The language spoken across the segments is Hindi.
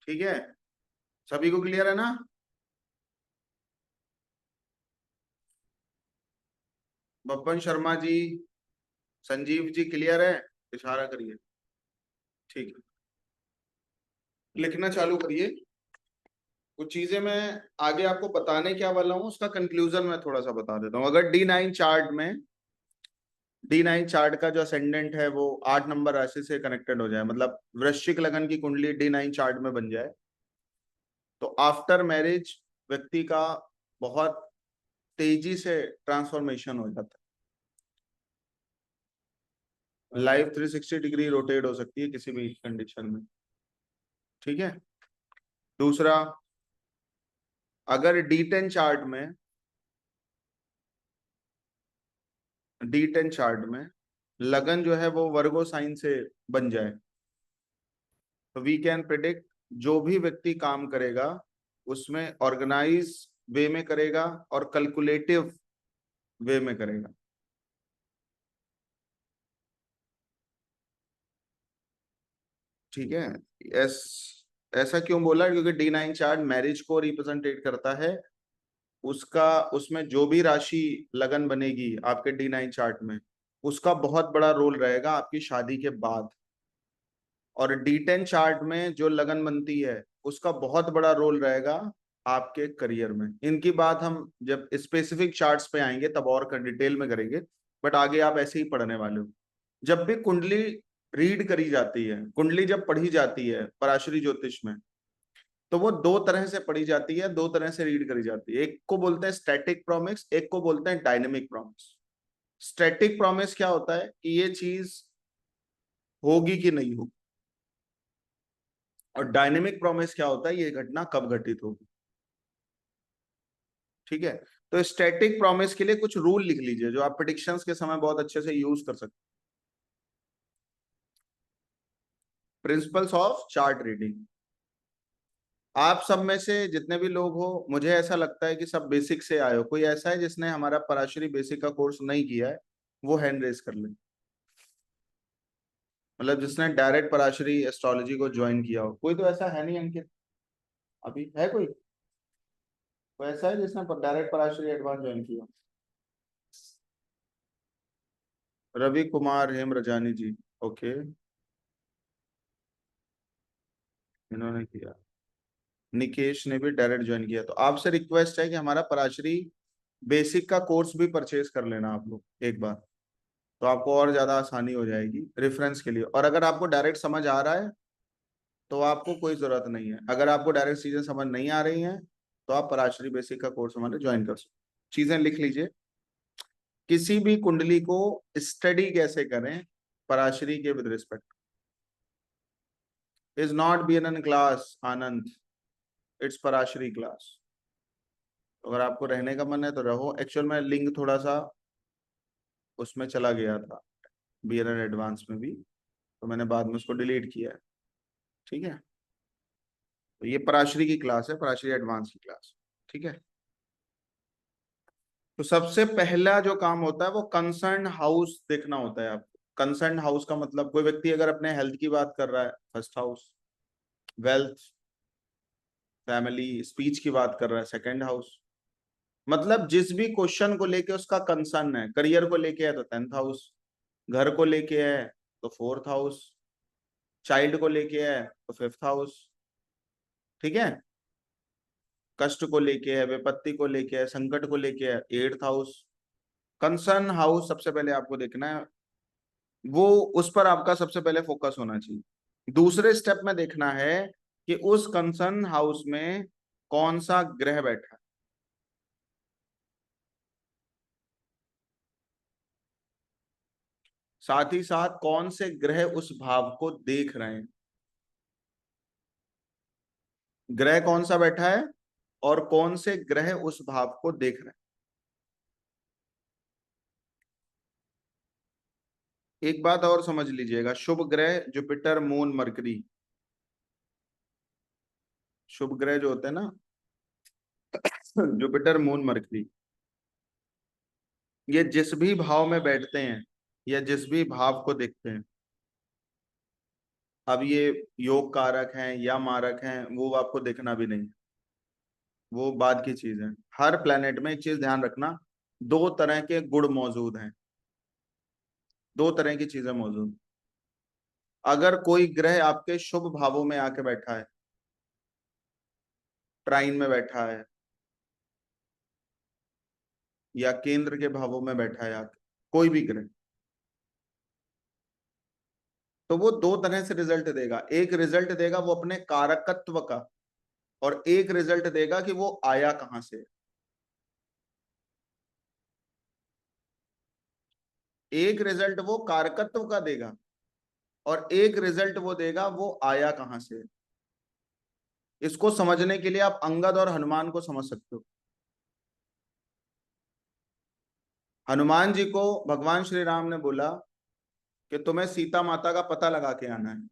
ठीक है, सभी को क्लियर है ना? बप्पन शर्मा जी, संजीव जी क्लियर है? इशारा करिए। ठीक है, लिखना चालू करिए। कुछ चीजें मैं आगे आपको बताने क्या वाला हूं, उसका कंक्लूजन मैं थोड़ा सा बता देता हूं। अगर डी9 चार्ट का जो असेंडेंट है वो 8 नंबर राशि से कनेक्टेड हो जाए, मतलब वृश्चिक लगन की कुंडली डी9 चार्ट में बन जाए, तो आफ्टर मैरिज व्यक्ति का बहुत तेजी से ट्रांसफॉर्मेशन हो जाता है। लाइफ 360 डिग्री रोटेट हो सकती है किसी भी कंडीशन में। ठीक है। दूसरा, अगर डी10 चार्ट में लगन जो है वो वर्गो साइन से बन जाए, तो वी कैन प्रिडिक्ट जो भी व्यक्ति काम करेगा उसमें ऑर्गेनाइज वे में करेगा और कैलकुलेटिव वे में करेगा। ठीक है। एस ऐसा क्यों बोला? क्योंकि डी9 चार्ट मैरिज को रिप्रेजेंटेट करता है। उसका उसमें जो भी राशि लगन बनेगी आपके डी9 चार्ट में, उसका बहुत बड़ा रोल रहेगा आपकी शादी के बाद। और डी10 चार्ट में जो लगन बनती है उसका बहुत बड़ा रोल रहेगा आपके करियर में। इनकी बात हम जब स्पेसिफिक चार्ट्स पे आएंगे तब और डिटेल में करेंगे, बट आगे आप ऐसे ही पढ़ने वाले हो। जब भी कुंडली रीड करी जाती है, कुंडली जब पढ़ी जाती है पराशरी ज्योतिष में, तो वो दो तरह से पढ़ी जाती है, दो तरह से रीड करी जाती है। एक को बोलते हैं स्टैटिक प्रॉमिस, एक को बोलते हैं डायनेमिक प्रॉमिस। स्टैटिक प्रॉमिस क्या होता है कि ये चीज होगी कि नहीं होगी, और डायनेमिक प्रॉमिस क्या होता है ये घटना कब घटित होगी। ठीक है। तो स्टैटिक प्रॉमिस के लिए कुछ रूल लिख लीजिए जो आप प्रेडिक्शंस के समय बहुत अच्छे से यूज कर सकते। Principles of chart reading. आप सब में से जितने भी लोग हो, मुझे ऐसा लगता है कि सब बेसिक से आए हो। कोई ऐसा है जिसने हमारा पराशरी बेसिक का कोर्स नहीं किया है? वो हैंड रेज कर ले, मतलब जिसने डायरेक्ट पराशरी एस्ट्रोलॉजी को ज्वाइन किया हो। कोई तो ऐसा है नहीं अंकित? अभी है कोई? कोई ऐसा है जिसने डायरेक्ट पराशरी एडवांस ज्वाइन किया? रवि कुमार हेम रजानी जी, ओके, इन्होंने किया। निकेश ने भी डायरेक्ट ज्वाइन किया। तो आपसे रिक्वेस्ट है कि हमारा पराशरी बेसिक का कोर्स भी परचेज कर लेना आप लोग एक बार, तो आपको और ज्यादा आसानी हो जाएगी रेफरेंस के लिए। और अगर आपको डायरेक्ट समझ आ रहा है तो आपको कोई जरूरत नहीं है। अगर आपको डायरेक्ट चीजें समझ नहीं आ रही हैं तो आप पराशरी बेसिक का कोर्स हमारे ज्वाइन कर सकते। चीजें लिख लीजिए। किसी भी कुंडली को स्टडी कैसे करें पराशरी के with respect. Is not be an class Anand, it's Parashari class. अगर आपको रहने का मन है तो रहो। एक्चुअल में लिंक थोड़ा सा उसमें चला गया था BNN एडवांस में भी, तो मैंने बाद में उसको डिलीट किया है। ठीक है। तो ये पराशरी की क्लास है, पराशरी एडवांस की क्लास। ठीक है। तो सबसे पहला जो काम होता है वो कंसर्न हाउस देखना होता है आपको। कंसर्न हाउस का मतलब, कोई व्यक्ति अगर अपने हेल्थ की बात कर रहा है first house, wealth, family, speech की बात कर रहा है सेकंड हाउस, मतलब जिस भी क्वेश्चन को लेके उसका कंसर्न है, करियर को लेके है तो 10th हाउस, घर को लेके है तो 4th हाउस, चाइल्ड को लेके है तो 5th हाउस। ठीक है। कष्ट को लेके है, विपत्ति को लेके है, संकट को लेके है 8th हाउस। कंसर्न हाउस सबसे पहले आपको देखना है, वो उस पर आपका सबसे पहले फोकस होना चाहिए। दूसरे स्टेप में देखना है कि उस कंसर्न हाउस में कौन सा ग्रह बैठा है, साथ ही साथ कौन से ग्रह उस भाव को देख रहे हैं। ग्रह कौन सा बैठा है और कौन से ग्रह उस भाव को देख रहे हैं। एक बात और समझ लीजिएगा, शुभ ग्रह जुपिटर मून मरकरी, शुभ ग्रह जो होते हैं ना जुपिटर मून मरकरी, ये जिस भी भाव में बैठते हैं या जिस भी भाव को देखते हैं, अब ये योग कारक हैं या मारक हैं वो आपको देखना भी नहीं, वो बाद की चीज है। हर प्लेनेट में एक चीज ध्यान रखना, दो तरह के गुण मौजूद हैं, दो तरह की चीजें मौजूद। अगर कोई ग्रह आपके शुभ भावों में आके बैठा है, ट्राइन में बैठा है या केंद्र के भावों में बैठा है आके, कोई भी ग्रह, तो वो दो तरह से रिजल्ट देगा। एक रिजल्ट देगा वो अपने कारकत्व का, और एक रिजल्ट देगा कि वो आया कहां से। एक रिजल्ट वो कारकत्व का देगा और एक रिजल्ट वो देगा वो आया कहां से। इसको समझने के लिए आप अंगद और हनुमान को समझ सकते हो। हनुमान जी को भगवान श्री राम ने बोला कि तुम्हें सीता माता का पता लगा के आना है,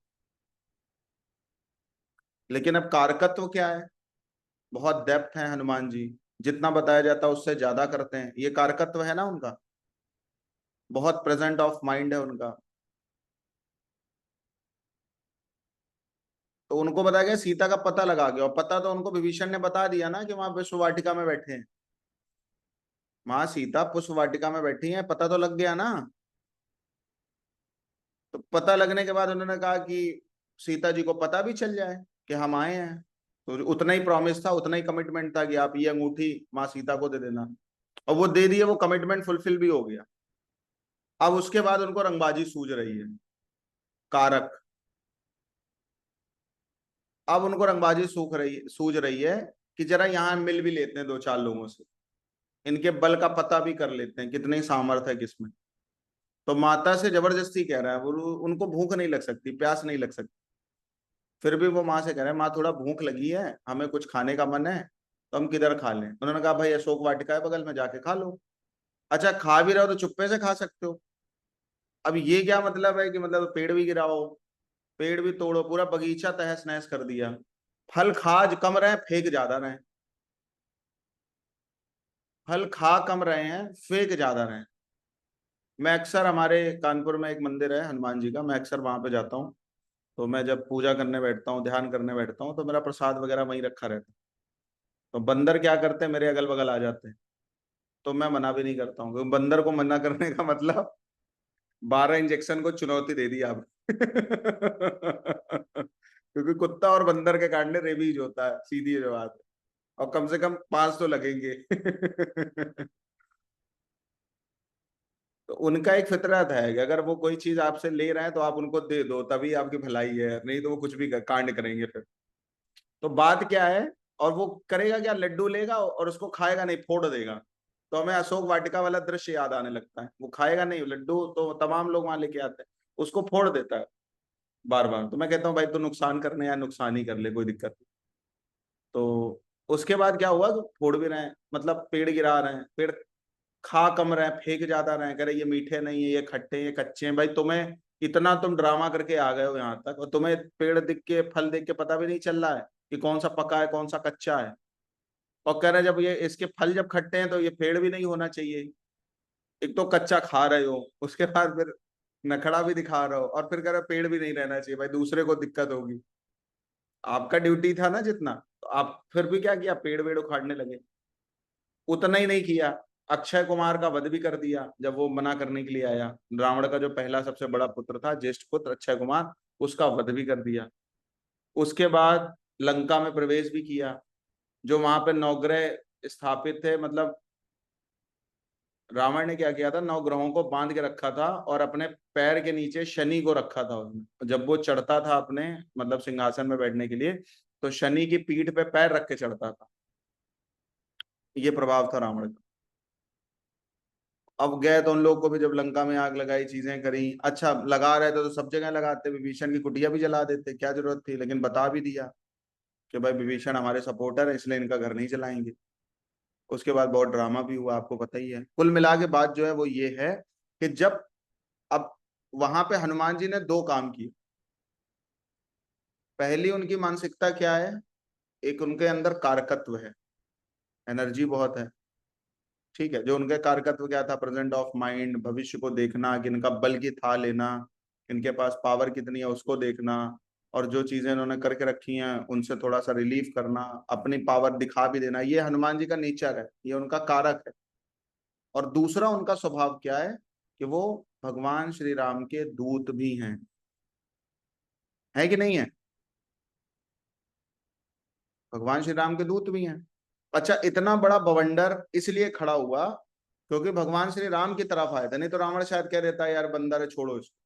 लेकिन अब कारकत्व क्या है, बहुत डेप्थ है हनुमान जी, जितना बताया जाता है उससे ज्यादा करते हैं, ये कारकत्व है ना उनका, बहुत प्रेजेंट ऑफ माइंड है उनका। तो उनको बताया गया सीता का पता लगा गया, और पता तो उनको विभीषण ने बता दिया ना कि वहां विश्व वाटिका में बैठे हैं, वहां सीता पुष्प वाटिका में बैठी है, पता तो लग गया ना। तो पता लगने के बाद उन्होंने कहा कि सीता जी को पता भी चल जाए कि हम आए हैं, तो उतना ही प्रॉमिस था, उतना ही कमिटमेंट था कि आप ये अंगूठी माँ सीता को दे देना, और वो दे दिए, वो कमिटमेंट फुलफिल भी हो गया। अब उसके बाद उनको रंगबाजी सूझ रही है, कारक। अब उनको रंगबाजी सूझ रही है कि जरा यहाँ मिल भी लेते हैं दो चार लोगों से, इनके बल का पता भी कर लेते हैं कितनी सामर्थ्य है किसमें। तो माता से जबरदस्ती कह रहा है, वो उनको भूख नहीं लग सकती, प्यास नहीं लग सकती, फिर भी वो माँ से कह रहे हैं माँ थोड़ा भूख लगी है, हमें कुछ खाने का मन है, तो हम किधर खा लें। उन्होंने कहा भाई अशोक वाटिका है बगल में, जाके खा लो। अच्छा खा भी रहे हो तो चुप्पे से खा सकते हो। अब ये क्या मतलब है कि मतलब पेड़ भी गिराओ, पेड़ भी तोड़ो, पूरा बगीचा तहस नहस कर दिया। फल खा कम रहे हैं, फेंक ज्यादा रहे हैं, फल खा कम रहे हैं, फेंक ज्यादा रहे हैं। मैं अक्सर, हमारे कानपुर में एक मंदिर है हनुमान जी का, मैं अक्सर वहां पे जाता हूँ। तो मैं जब पूजा करने बैठता हूँ, ध्यान करने बैठता हूँ, तो मेरा प्रसाद वगैरह वहीं रखा रहता है। तो बंदर क्या करते हैं, मेरे अगल बगल आ जाते हैं, तो मैं मना भी नहीं करता हूँ, क्योंकि बंदर को मना करने का मतलब 12 इंजेक्शन को चुनौती दे दी आप। क्योंकि कुत्ता और बंदर के काटने रेबीज होता है, सीधी ये बात है, और कम से कम 5 तो लगेंगे। तो उनका एक फितरत है कि अगर वो कोई चीज आपसे ले रहे हैं तो आप उनको दे दो, तभी आपकी भलाई है, नहीं तो वो कुछ भी कांड करेंगे फिर। तो बात क्या है, और वो करेगा क्या, लड्डू लेगा और उसको खाएगा नहीं, फोड़ देगा। तो हमें अशोक वाटिका वाला दृश्य याद आने लगता है, वो खाएगा नहीं लड्डू, तो तमाम लोग वहां लेके आते हैं, उसको फोड़ देता है बार बार। तो मैं कहता हूँ भाई तू नुकसान करने या नुकसान ही कर ले, कोई दिक्कत नहीं। तो उसके बाद क्या हुआ, तो फोड़ भी रहे हैं, मतलब पेड़ गिरा रहे हैं, पेड़ खा कम रहे हैं, फेंक ज्यादा रहे हैं, कह रहे ये मीठे नहीं है, ये खट्टे हैं, ये कच्चे हैं। भाई तुम्हें इतना तुम ड्रामा करके आ गए हो यहाँ तक, और तुम्हें पेड़ दिख के, फल देख के पता भी नहीं चल रहा है कि कौन सा पका है कौन सा कच्चा है। और कह रहे हैं जब ये इसके फल जब खट्टे हैं तो ये पेड़ भी नहीं होना चाहिए। एक तो कच्चा खा रहे हो, उसके बाद फिर नखड़ा भी दिखा रहे हो, और फिर कह रहे हो पेड़ भी नहीं रहना चाहिए, भाई दूसरे को दिक्कत होगी। आपका ड्यूटी था ना जितना, तो आप फिर भी क्या किया, पेड़ वेड़ उखाड़ने लगे। उतना ही नहीं किया, अक्षय कुमार का वध भी कर दिया जब वो मना करने के लिए आया। रावण का जो पहला सबसे बड़ा पुत्र था, ज्येष्ठ पुत्र अक्षय कुमार, उसका वध भी कर दिया। उसके बाद लंका में प्रवेश भी किया, जो वहां पे नवग्रह स्थापित थे, मतलब रावण ने क्या किया था, 9 ग्रहों को बांध के रखा था, और अपने पैर के नीचे शनि को रखा था उसने। जब वो चढ़ता था अपने, मतलब सिंहासन में बैठने के लिए, तो शनि की पीठ पे पैर रख के चढ़ता था। ये प्रभाव था रावण का। अब गए तो उन लोग को भी जब लंका में आग लगाई, चीजें करी, अच्छा लगा रहे थे तो सब जगह लगाते, विभीषण की कुटिया भी जला देते, क्या जरूरत थी, लेकिन बता भी दिया कि भाई विभीषण हमारे सपोर्टर है, इसलिए इनका घर नहीं जलाएंगे। उसके बाद बहुत ड्रामा भी हुआ, आपको पता ही है। कुल मिला के बात जो है वो ये है कि जब, अब वहां पे हनुमान जी ने दो काम किए। पहली उनकी मानसिकता क्या है, एक उनके अंदर कारकत्व है, एनर्जी बहुत है, ठीक है। जो उनके कारकत्व क्या था, प्रेजेंट ऑफ माइंड, भविष्य को देखना, कि इनका बल की था लेना, इनके पास पावर कितनी है उसको देखना, और जो चीजें इन्होंने करके रखी हैं उनसे थोड़ा सा रिलीफ करना, अपनी पावर दिखा भी देना, ये हनुमान जी का नेचर है, ये उनका कारक है। और दूसरा उनका स्वभाव क्या है कि वो भगवान श्री राम के दूत भी हैं, है कि नहीं है? भगवान श्री राम के दूत भी हैं। अच्छा, इतना बड़ा बवंडर इसलिए खड़ा हुआ क्योंकि भगवान श्री राम की तरफ आए थे, नहीं तो रावण शायद कह देता है यार बंदर है छोड़ो इसको।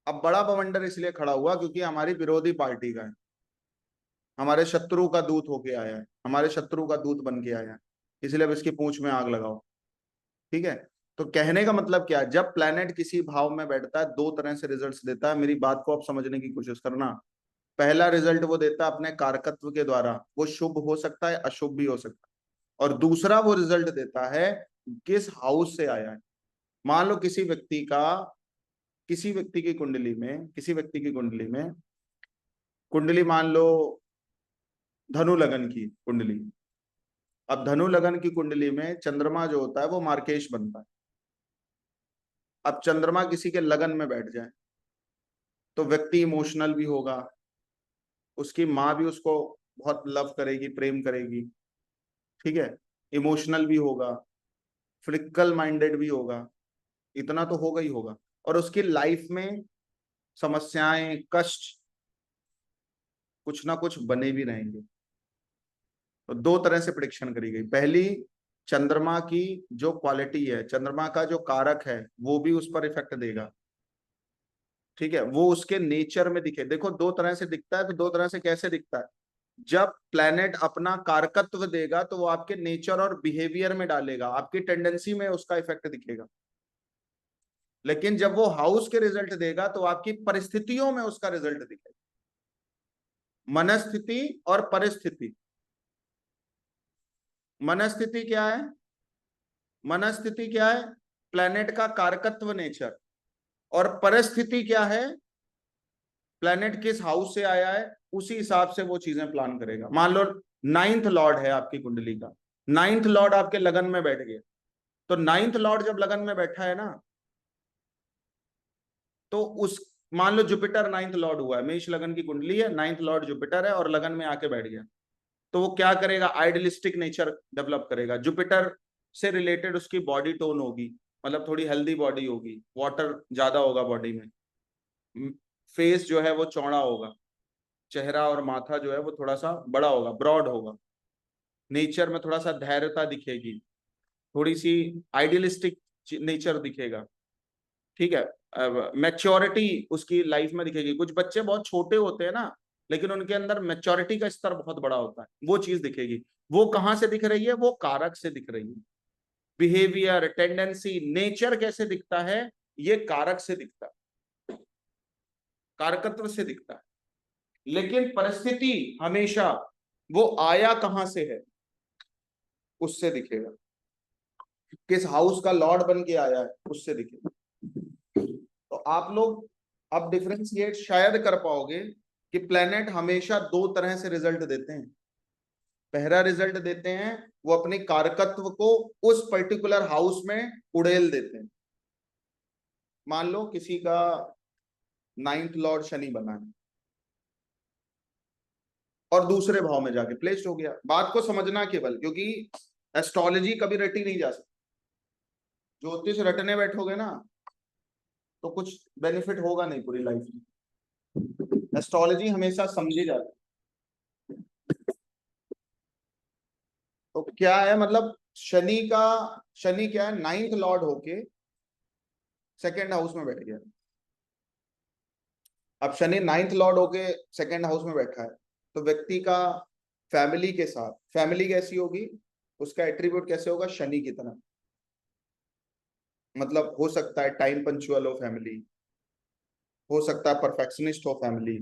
अब बड़ा बवंडर इसलिए खड़ा हुआ क्योंकि हमारी विरोधी पार्टी का है, हमारे शत्रु का दूत होके आया है, हमारे शत्रु का दूत बन के आया है, इसलिए अब इसकी पूंछ में आग लगाओ। ठीक है। तो कहने का मतलब क्या है, जब प्लेनेट किसी भाव में बैठता है दो तरह से रिजल्ट्स देता है, मेरी बात को आप समझने की कोशिश करना। पहला रिजल्ट वो देता है अपने कारकत्व के द्वारा, वो शुभ हो सकता है अशुभ भी हो सकता है। और दूसरा वो रिजल्ट देता है किस हाउस से आया है। मान लो किसी व्यक्ति की कुंडली में, कुंडली मान लो धनु लगन की कुंडली। अब धनु लगन की कुंडली में चंद्रमा जो होता है वो मार्केश बनता है। अब चंद्रमा किसी के लगन में बैठ जाए तो व्यक्ति इमोशनल भी होगा, उसकी माँ भी उसको बहुत लव करेगी, प्रेम करेगी। ठीक है। इमोशनल भी होगा, फिजिकल माइंडेड भी होगा, इतना तो होगा ही होगा। और उसकी लाइफ में समस्याएं, कष्ट कुछ ना कुछ बने भी रहेंगे। तो दो तरह से प्रिडिक्शन करी गई। पहली, चंद्रमा की जो क्वालिटी है, चंद्रमा का जो कारक है वो भी उस पर इफेक्ट देगा। ठीक है, वो उसके नेचर में दिखे। देखो दो तरह से दिखता है, तो दो तरह से कैसे दिखता है, जब प्लेनेट अपना कारकत्व देगा तो वो आपके नेचर और बिहेवियर में डालेगा, आपकी टेंडेंसी में उसका इफेक्ट दिखेगा। लेकिन जब वो हाउस के रिजल्ट देगा तो आपकी परिस्थितियों में उसका रिजल्ट दिखेगा। मनस्थिति और परिस्थिति। मनस्थिति क्या है? मनस्थिति क्या है? प्लेनेट का कारकत्व नेचर। और परिस्थिति क्या है? प्लेनेट किस हाउस से आया है उसी हिसाब से वो चीजें प्लान करेगा। मान लो नाइन्थ लॉर्ड है आपकी कुंडली का, नाइन्थ लॉर्ड आपके लगन में बैठ गया, तो नाइन्थ लॉर्ड जब लगन में बैठा है ना, तो उस, मान लो जुपिटर नाइन्थ लॉर्ड हुआ है, मेष लगन की कुंडली है, नाइन्थ लॉर्ड जुपिटर है और लगन में आके बैठ गया, तो वो क्या करेगा? आइडियलिस्टिक नेचर डेवलप करेगा। जुपिटर से रिलेटेड उसकी बॉडी टोन होगी, मतलब थोड़ी हेल्दी बॉडी होगी, वाटर ज्यादा होगा बॉडी में, फेस जो है वो चौड़ा होगा, चेहरा और माथा जो है वो थोड़ा सा बड़ा होगा, ब्रॉड होगा, नेचर में थोड़ा सा धैर्यता दिखेगी, थोड़ी सी आइडियलिस्टिक नेचर दिखेगा। ठीक है। मैच्योरिटी उसकी लाइफ में दिखेगी। कुछ बच्चे बहुत छोटे होते हैं ना, लेकिन उनके अंदर मैच्योरिटी का स्तर बहुत बड़ा होता है, वो चीज दिखेगी। वो कहां से दिख रही है? वो कारक से दिख रही है। बिहेवियर, टेंडेंसी, नेचर कैसे दिखता है? ये कारक से दिखता है, कारकत्व से दिखता है। लेकिन परिस्थिति हमेशा वो आया कहां से है उससे दिखेगा, किस हाउस का लॉर्ड बन के आया है उससे दिखेगा। तो आप लोग अब डिफरेंशिएट शायद कर पाओगे कि प्लेनेट हमेशा दो तरह से रिजल्ट देते हैं। पहला रिजल्ट देते हैं वो अपने कारकत्व को उस पर्टिकुलर हाउस में उड़ेल देते हैं। मान लो किसी का नाइन्थ लॉर्ड शनि बना है और दूसरे भाव में जाके प्लेस्ड हो गया। बात को समझना केवल, क्योंकि एस्ट्रोलॉजी कभी रटी नहीं जा सकती। ज्योतिष रटने बैठोगे ना तो कुछ बेनिफिट होगा नहीं पूरी लाइफ में। एस्ट्रोलॉजी हमेशा समझी जाती। तो क्या है मतलब, शनि क्या है, नाइन्थ लॉर्ड होके सेकेंड हाउस में बैठ गया। अब शनि नाइन्थ लॉर्ड होके सेकेंड हाउस में बैठा है, तो व्यक्ति का फैमिली के साथ, फैमिली कैसी होगी, उसका एट्रीब्यूट कैसे होगा? शनि की तरह। मतलब हो सकता है टाइम पंचुअल हो फैमिली, हो सकता है परफेक्शनिस्ट हो फैमिली,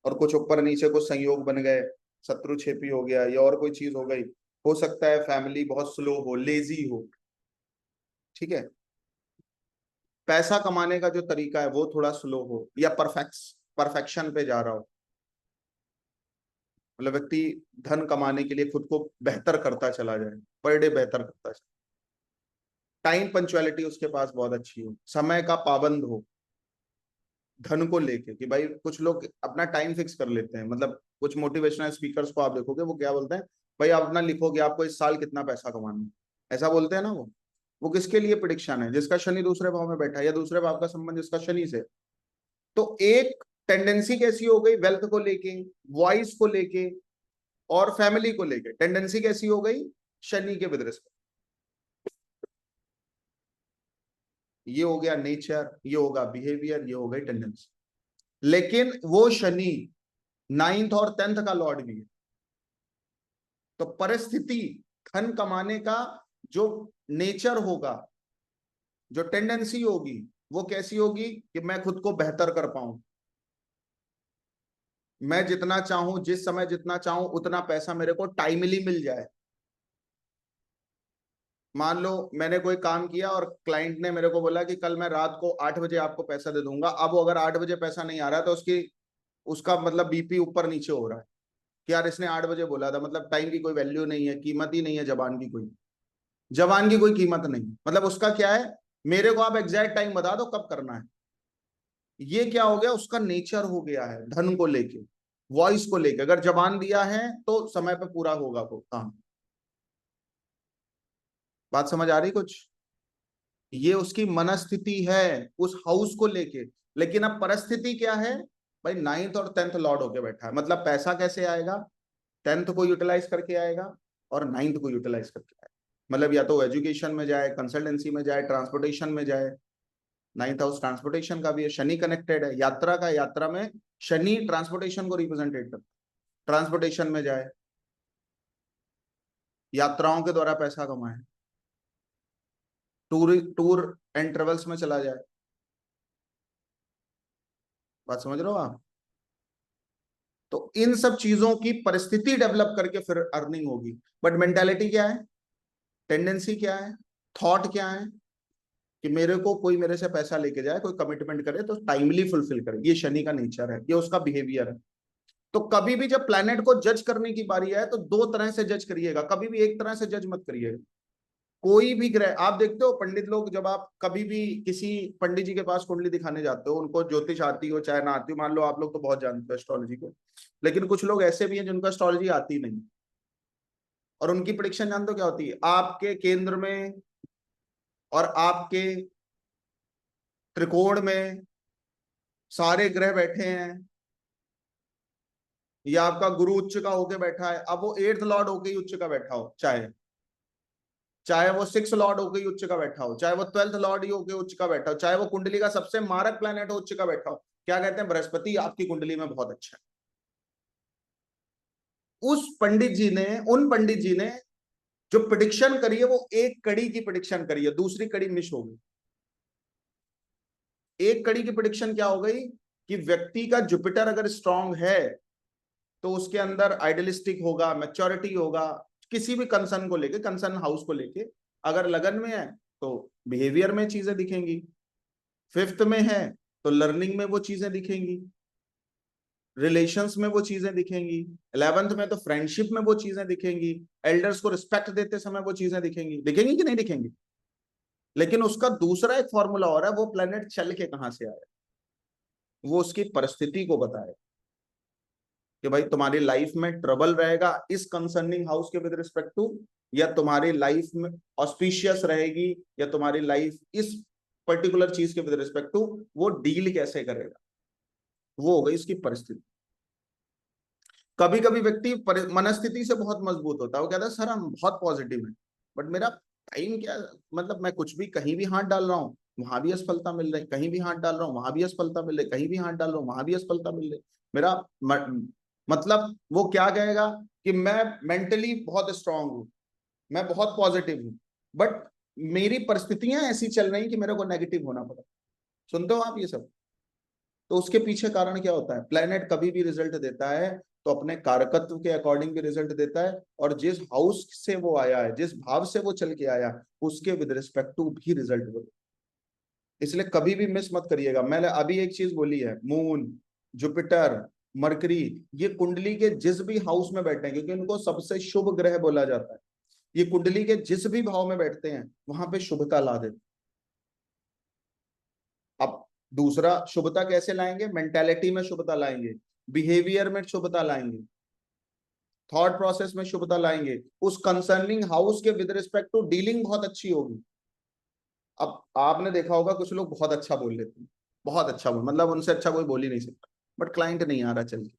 और कुछ ऊपर नीचे कुछ संयोग बन गए, शत्रु छेपी हो गया या और कोई चीज हो गई। हो सकता है फैमिली बहुत स्लो हो, लेजी हो। ठीक है। पैसा कमाने का जो तरीका है वो थोड़ा स्लो हो, या परफेक्शन पे जा रहा हो। मतलब व्यक्ति धन कमाने के लिए खुद को बेहतर करता चला जाए, पर डे बेहतर करता चला, टाइम पंचुअलिटी उसके पास बहुत अच्छी हो, समय का पाबंद हो। धन को लेके, कि भाई कुछ लोग अपना टाइम फिक्स कर लेते हैं, मतलब कुछ मोटिवेशनल स्पीकर्स को आप देखोगे वो क्या बोलते हैं, भाई आप अपना लिखोगे आपको इस साल कितना पैसा कमाना है, ऐसा बोलते हैं ना वो किसके लिए प्रिडिक्शन है? जिसका शनि दूसरे भाव में बैठा है, या दूसरे भाव का संबंध जिसका शनि से। तो एक टेंडेंसी कैसी हो गई वेल्थ को लेके, वॉइस को लेके और फैमिली को लेके, टेंडेंसी कैसी हो गई शनि के विद रिस्पेक्ट। ये हो गया नेचर, ये होगा बिहेवियर, ये हो गई टेंडेंसी। लेकिन वो शनि 9th और 10th का लॉर्ड भी है। तो परिस्थिति, धन कमाने का जो नेचर होगा, जो टेंडेंसी होगी, वो कैसी होगी कि मैं खुद को बेहतर कर पाऊं, मैं जितना चाहूं जिस समय जितना चाहूं उतना पैसा मेरे को टाइमली मिल जाए। मान लो मैंने कोई काम किया और क्लाइंट ने मेरे को बोला कि कल मैं रात को 8 बजे आपको पैसा दे दूंगा। अब वो अगर 8 बजे पैसा नहीं आ रहा है तो उसका मतलब बीपी ऊपर नीचे हो रहा है कि यार इसने 8 बजे बोला था, मतलब टाइम की कोई वैल्यू नहीं है, कीमत ही नहीं है, जबान की कोई कीमत नहीं, मतलब उसका क्या है, मेरे को आप एग्जैक्ट टाइम बता दो कब करना है। ये क्या हो गया, उसका नेचर हो गया है धन को लेके, वॉइस को लेके। अगर जबान दिया है तो समय पे पूरा होगा वो काम। बात समझ आ रही कुछ? ये उसकी मनस्थिति है उस हाउस को लेके। लेकिन अब परिस्थिति क्या है, भाई 9th और 10th लॉर्ड होके बैठा है, मतलब पैसा कैसे आएगा, 10th को यूटिलाइज करके आएगा और 9th को यूटिलाइज करके आएगा। मतलब या तो एजुकेशन में जाए, कंसल्टेंसी में जाए, ट्रांसपोर्टेशन में जाए। 9th हाउस ट्रांसपोर्टेशन का भी है, शनि कनेक्टेड है, यात्रा का, यात्रा में शनि ट्रांसपोर्टेशन को रिप्रेजेंटेट करता है। ट्रांसपोर्टेशन में जाए, यात्राओं के द्वारा पैसा कमाए, टूर टूर एंड ट्रेवल्स में चला जाए। बात समझ रहे हो आप? तो इन सब चीजों की परिस्थिति डेवलप करके फिर अर्निंग होगी। बट मेंटालिटी क्या है, टेंडेंसी क्या है, थॉट क्या है, कि मेरे को कोई मेरे से पैसा लेके जाए, कोई कमिटमेंट करे तो टाइमली फुलफिल करे। ये शनि का नेचर है, ये उसका बिहेवियर है। तो कभी भी जब प्लैनेट को जज करने की बारी आए तो दो तरह से जज करिएगा, कभी भी एक तरह से जज मत करिएगा। कोई भी ग्रह आप देखते हो, पंडित लोग जब आप कभी भी किसी पंडित जी के पास कुंडली दिखाने जाते हो, उनको ज्योतिष आती हो चाहे ना आती हो, मान लो आप लोग तो बहुत जानते हो एस्ट्रोलॉजी को, लेकिन कुछ लोग ऐसे भी हैं जिनको एस्ट्रोलॉजी आती नहीं, और उनकी प्रिडिक्शन जानते हो क्या होती है, आपके केंद्र में और आपके त्रिकोण में सारे ग्रह बैठे हैं, या आपका गुरु उच्च का होके बैठा है, अब वो 8th लॉर्ड होके ही उच्च का बैठा हो, चाहे चाहे वो 6th लॉर्ड होके ही उच्च का बैठा हो, चाहे वो 12th लॉर्ड ही होके उच्च का बैठा हो, चाहे वो कुंडली का सबसे मारक प्लैनेट हो उच्च का बैठा हो, क्या कहते हैं, बृहस्पति आपकी कुंडली में बहुत अच्छा है। उन पंडित जी ने जो प्रिडिक्शन करी है वो एक कड़ी की प्रिडिक्शन करी है, दूसरी कड़ी मिस हो गई। एक कड़ी की प्रिडिक्शन क्या हो गई कि व्यक्ति का जुपिटर अगर स्ट्रांग है तो उसके अंदर आइडियलिस्टिक होगा, मैच्योरिटी होगा, किसी भी कंसर्न को लेके, कंसर्न हाउस को लेके। अगर लगन में है तो बिहेवियर में चीजें दिखेंगी, 5th में है तो लर्निंग में वो चीजें दिखेंगी, रिलेशंस में वो चीजें दिखेंगी, 11th में तो फ्रेंडशिप में वो चीजें दिखेंगी, एल्डर्स को रिस्पेक्ट देते समय वो चीजें दिखेंगी, दिखेंगी कि नहीं दिखेंगी। लेकिन उसका दूसरा एक फॉर्मूला और है, वो प्लेनेट चल के कहां से आया, वो उसकी परिस्थिति को बताए कि भाई तुम्हारी लाइफ में ट्रबल रहेगा इस कंसर्निंग हाउस के विद रिस्पेक्ट टू, या तुम्हारी लाइफ में ऑस्पिशियस रहेगी, या तुम्हारी लाइफ इस पर्टिकुलर चीज के विद रिस्पेक्ट टू वो डील कैसे करेगा। वो हो गई इसकी परिस्थिति। कभी कभी व्यक्ति मनस्थिति से बहुत मजबूत होता है, वो कहता है सर हम बहुत पॉजिटिव हैं, बट मेरा टाइम क्या, मतलब मैं कुछ भी कहीं भी हाथ डाल रहा हूँ वहां भी असफलता मिल रही, कहीं भी हाथ डाल रहा हूँ वहां भी असफलता मिल रही, कहीं भी हाथ डाल रहा हूँ वहां भी असफलता मिल रही। मेरा मतलब वो क्या कहेगा कि मैं मेंटली बहुत स्ट्रांग हूँ, मैं बहुत पॉजिटिव हूँ, बट मेरी परिस्थितियां ऐसी चल रही कि मेरे को नेगेटिव होना पड़ा। सुनते हो आप ये सब? तो उसके पीछे कारण क्या होता है, प्लेनेट कभी भी रिजल्ट देता है तो अपने कारकत्व के अकॉर्डिंग भी रिजल्ट देता है, और जिस हाउस से वो आया है, जिस भाव से वो चल के आया, उसके विद रिस्पेक्ट टू भी रिजल्ट वो। इसलिए कभी भी मिस मत करिएगा। मैंने अभी एक चीज बोली है, मून, जुपिटर, मरकरी, ये कुंडली के जिस भी हाउस में बैठे हैं, क्योंकि इनको सबसे शुभ ग्रह बोला जाता है, ये कुंडली के जिस भी भाव में बैठते हैं वहां पे शुभता ला देते। अब दूसरा, शुभता कैसे लाएंगे? मेंटेलिटी में शुभता लाएंगे, बिहेवियर में शुभता लाएंगे, थॉट प्रोसेस में शुभता लाएंगे, उस कंसर्निंग हाउस के विद रिस्पेक्ट टू डीलिंग बहुत अच्छी होगी। अब आपने देखा होगा कुछ लोग बहुत अच्छा बोल लेते हैं, बहुत अच्छा बोल, मतलब उनसे अच्छा कोई बोल ही नहीं सकता, बट क्लाइंट नहीं आ रहा चल के,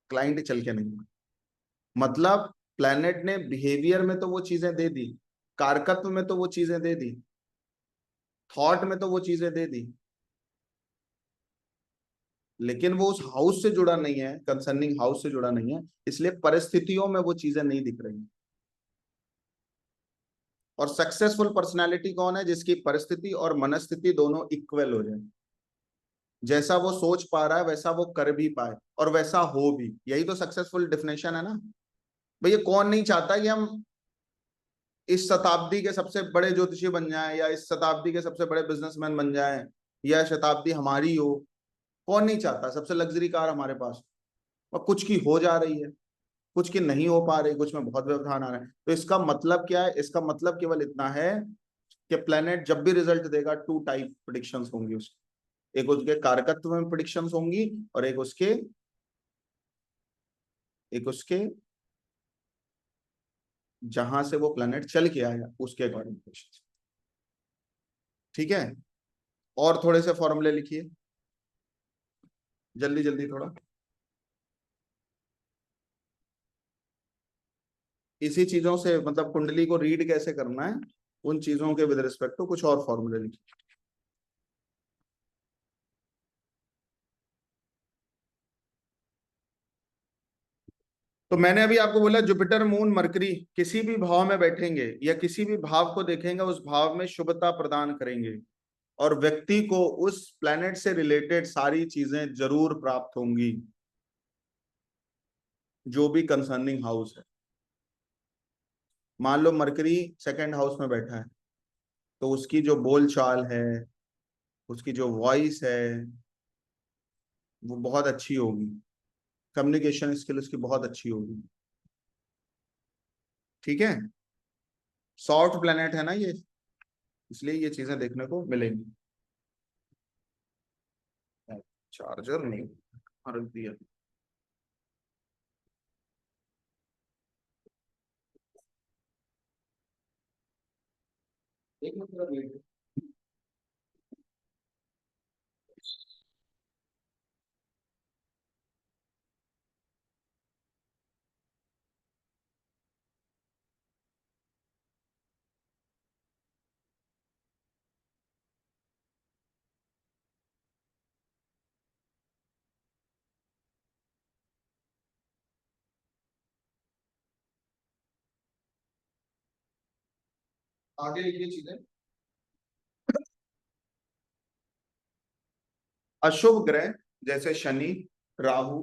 क्लाइंट चल के नहीं, मतलब प्लेनेट ने बिहेवियर में तो वो चीजें दे दी, कारकत्व में तो वो चीजें दे दी, थॉट में तो वो चीजें दे दी, लेकिन वो उस हाउस से जुड़ा नहीं है, कंसर्निंग हाउस से जुड़ा नहीं है, इसलिए परिस्थितियों में वो चीजें नहीं दिख रही। और सक्सेसफुल पर्सनालिटी कौन है? जिसकी परिस्थिति और मनस्थिति दोनों इक्वल हो जाए, जैसा वो सोच पा रहा है वैसा वो कर भी पाए और वैसा हो भी, यही तो सक्सेसफुल डेफिनेशन है ना। भैया कौन नहीं चाहता कि हम इस शताब्दी के सबसे बड़े ज्योतिषी बन जाएं, या इस शताब्दी के सबसे बड़े बिजनेसमैन बन जाएं, या शताब्दी हमारी हो? कौन नहीं चाहता? सबसे लग्जरी कार हमारे पास, और कुछ की हो जा रही है, कुछ की नहीं हो पा रही, कुछ में बहुत व्यवधान आ रहा है। तो इसका मतलब क्या है? इसका मतलब केवल इतना है कि प्लेनेट जब भी रिजल्ट देगा, टू टाइप प्रिडिक्शंस होंगी उसकी, एक उसके कारकत्व में प्रिडिक्शंस होंगी, और एक उसके जहां से वो प्लेनेट चल के आया उसके अकॉर्डिंग प्रिडिक्शंस। ठीक है, और थोड़े से फॉर्मूले लिखिए जल्दी जल्दी थोड़ा, इसी चीजों से, मतलब कुंडली को रीड कैसे करना है उन चीजों के विद रिस्पेक्ट टू कुछ और फॉर्मूले लिखिए। तो मैंने अभी आपको बोला जुपिटर मून मरकरी किसी भी भाव में बैठेंगे या किसी भी भाव को देखेंगे उस भाव में शुभता प्रदान करेंगे, और व्यक्ति को उस प्लेनेट से रिलेटेड सारी चीजें जरूर प्राप्त होंगी, जो भी कंसर्निंग हाउस है। मान लो मरकरी सेकंड हाउस में बैठा है, तो उसकी जो बोल चाल है, उसकी जो वॉइस है, वो बहुत अच्छी होगी, कम्युनिकेशन स्किल उसकी बहुत अच्छी होगी। ठीक है, सॉफ्ट प्लेनेट है ना ये, इसलिए ये चीजें देखने को मिलेंगी। चार्जर नहीं, हाँ, रख दिया। एक मिनट थोड़ा वेट। आगे लिखिए चीजें। अशुभ ग्रह जैसे शनि, राहु,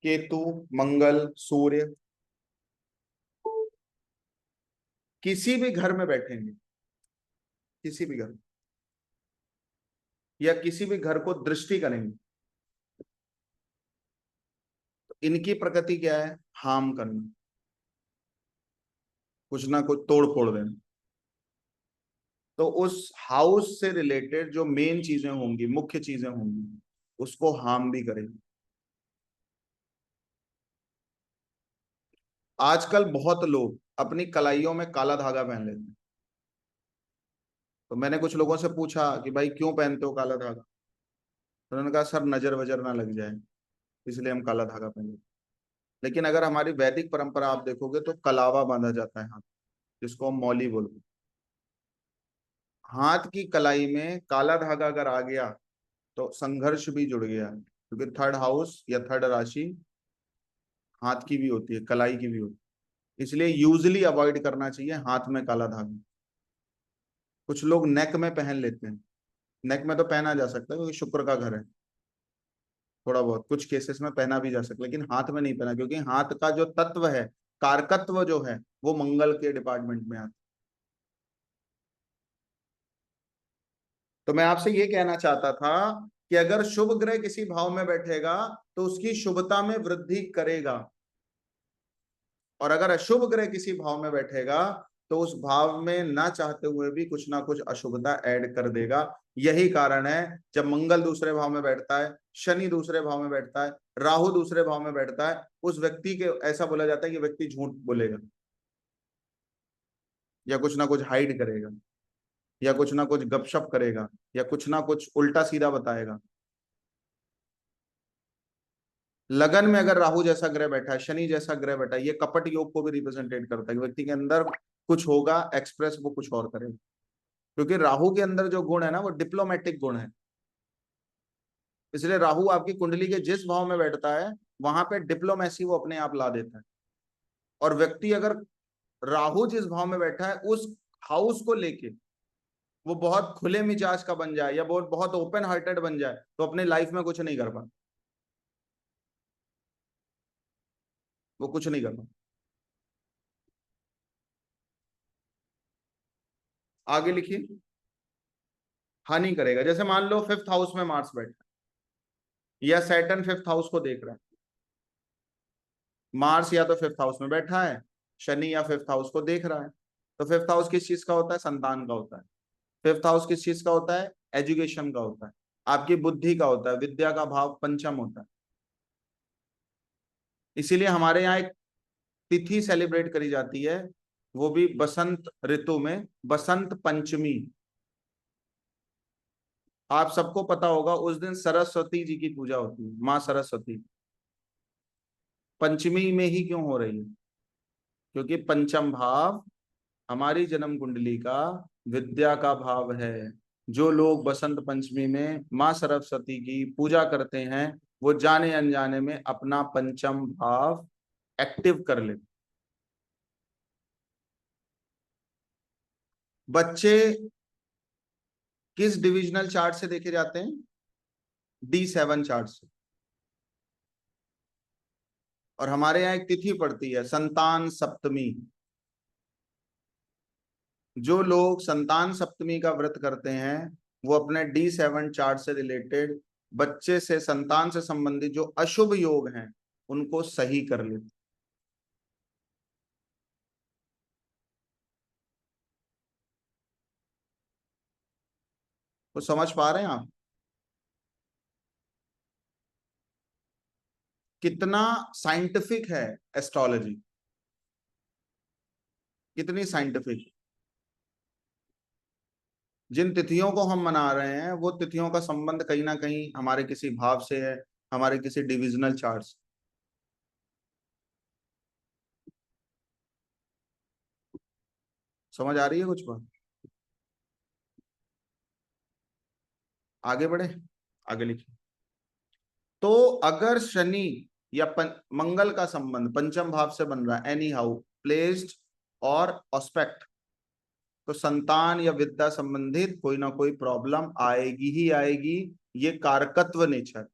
केतु, मंगल, सूर्य किसी भी घर में बैठेंगे, किसी भी घर, या किसी भी घर को दृष्टि करेंगे, तो इनकी प्रकृति क्या है? हार्म करना, कुछ ना कुछ तोड़ फोड़ देना। तो उस हाउस से रिलेटेड जो मेन चीजें होंगी, मुख्य चीजें होंगी, उसको हार्म भी करेंगे। आजकल बहुत लोग अपनी कलाइयों में काला धागा पहन लेते हैं। तो मैंने कुछ लोगों से पूछा कि भाई क्यों पहनते हो काला धागा? तो उन्होंने कहा सर नजर वजर ना लग जाए, इसलिए हम काला धागा पहनते हैं। लेकिन अगर हमारी वैदिक परंपरा आप देखोगे तो कलावा बांधा जाता है हाथ, जिसको हम मौली बोलते हैं। हाथ की कलाई में काला धागा अगर आ गया तो संघर्ष भी जुड़ गया, क्योंकि थर्ड हाउस या थर्ड राशि हाथ की भी होती है, कलाई की भी होती है, इसलिए यूजली अवॉइड करना चाहिए हाथ में काला धागा। कुछ लोग नेक में पहन लेते हैं, नेक में तो पहना जा सकता है क्योंकि शुक्र का घर है, थोड़ा बहुत कुछ केसेस में पहना भी जा सकता है, लेकिन हाथ में नहीं पहना, क्योंकि हाथ का जो तत्व है, कारकत्व जो है, वो मंगल के डिपार्टमेंट में आता है। तो मैं आपसे ये कहना चाहता था कि अगर शुभ ग्रह किसी भाव में बैठेगा तो उसकी शुभता में वृद्धि करेगा, और अगर अशुभ ग्रह किसी भाव में बैठेगा तो उस भाव में ना चाहते हुए भी कुछ ना कुछ अशुभता ऐड कर देगा। यही कारण है जब मंगल दूसरे भाव में बैठता है, शनि दूसरे भाव में बैठता है, राहु दूसरे भाव में बैठता है, उस व्यक्ति के ऐसा बोला जाता है कि व्यक्ति झूठ बोलेगा या कुछ ना कुछ हाइड करेगा या कुछ ना कुछ गपशप करेगा या कुछ ना कुछ उल्टा सीधा बताएगा। लगन में अगर राहु जैसा ग्रह बैठा है, शनि जैसा ग्रह बैठा है, ये कपट योग को भी रिप्रेजेंटेट करता है। व्यक्ति के अंदर कुछ होगा, एक्सप्रेस वो कुछ और करेगा, क्योंकि राहु के अंदर जो गुण है ना वो डिप्लोमेटिक गुण है। इसलिए राहु आपकी कुंडली के जिस भाव में बैठता है वहां पे डिप्लोमेसी वो अपने आप ला देता है। और व्यक्ति अगर राहु जिस भाव में बैठा है उस हाउस को लेके वो बहुत खुले मिजाज का बन जाए या बहुत बहुत ओपन हार्टेड बन जाए तो अपने लाइफ में कुछ नहीं कर पाता, वो कुछ नहीं कर पाता। आगे लिखिए। हानि करेगा, जैसे मान लो फिफ्थ हाउस में मार्स बैठा है या सैटर्न फिफ्थ हाउस को देख रहा है। मार्स या तो फिफ्थ हाउस में बैठा है, शनि या फिफ्थ हाउस को देख रहा है। तो फिफ्थ हाउस किस चीज का होता है? संतान का होता है। फिफ्थ हाउस किस चीज का होता है? एजुकेशन का होता है, आपकी बुद्धि का होता है, विद्या का भाव पंचम होता है। इसीलिए हमारे यहाँ एक तिथि सेलिब्रेट करी जाती है, वो भी बसंत ऋतु में, बसंत पंचमी। आप सबको पता होगा उस दिन सरस्वती जी की पूजा होती है, माँ सरस्वती। पंचमी में ही क्यों हो रही है? क्योंकि पंचम भाव हमारी जन्म कुंडली का विद्या का भाव है। जो लोग बसंत पंचमी में माँ सरस्वती की पूजा करते हैं वो जाने अनजाने में अपना पंचम भाव एक्टिव कर लेते। बच्चे किस डिविजनल चार्ट से देखे जाते हैं? D7 चार्ट से। और हमारे यहाँ एक तिथि पड़ती है संतान सप्तमी। जो लोग संतान सप्तमी का व्रत करते हैं वो अपने D7 चार्ट से रिलेटेड बच्चे से, संतान से संबंधित जो अशुभ योग हैं उनको सही कर लेते। तो समझ पा रहे हैं आप कितना साइंटिफिक है एस्ट्रोलॉजी, कितनी साइंटिफिक। जिन तिथियों को हम मना रहे हैं वो तिथियों का संबंध कहीं ना कहीं हमारे किसी भाव से है, हमारे किसी डिविजनल चार्ट से। समझ आ रही है कुछ बात? आगे बढ़े, आगे लिखिए। तो अगर शनि या मंगल का संबंध पंचम भाव से बन रहा है, एनी हाउ प्लेस्ड और ऑस्पेक्ट, तो संतान या विद्या संबंधित कोई ना कोई प्रॉब्लम आएगी ही आएगी। ये कारकत्व नेचर,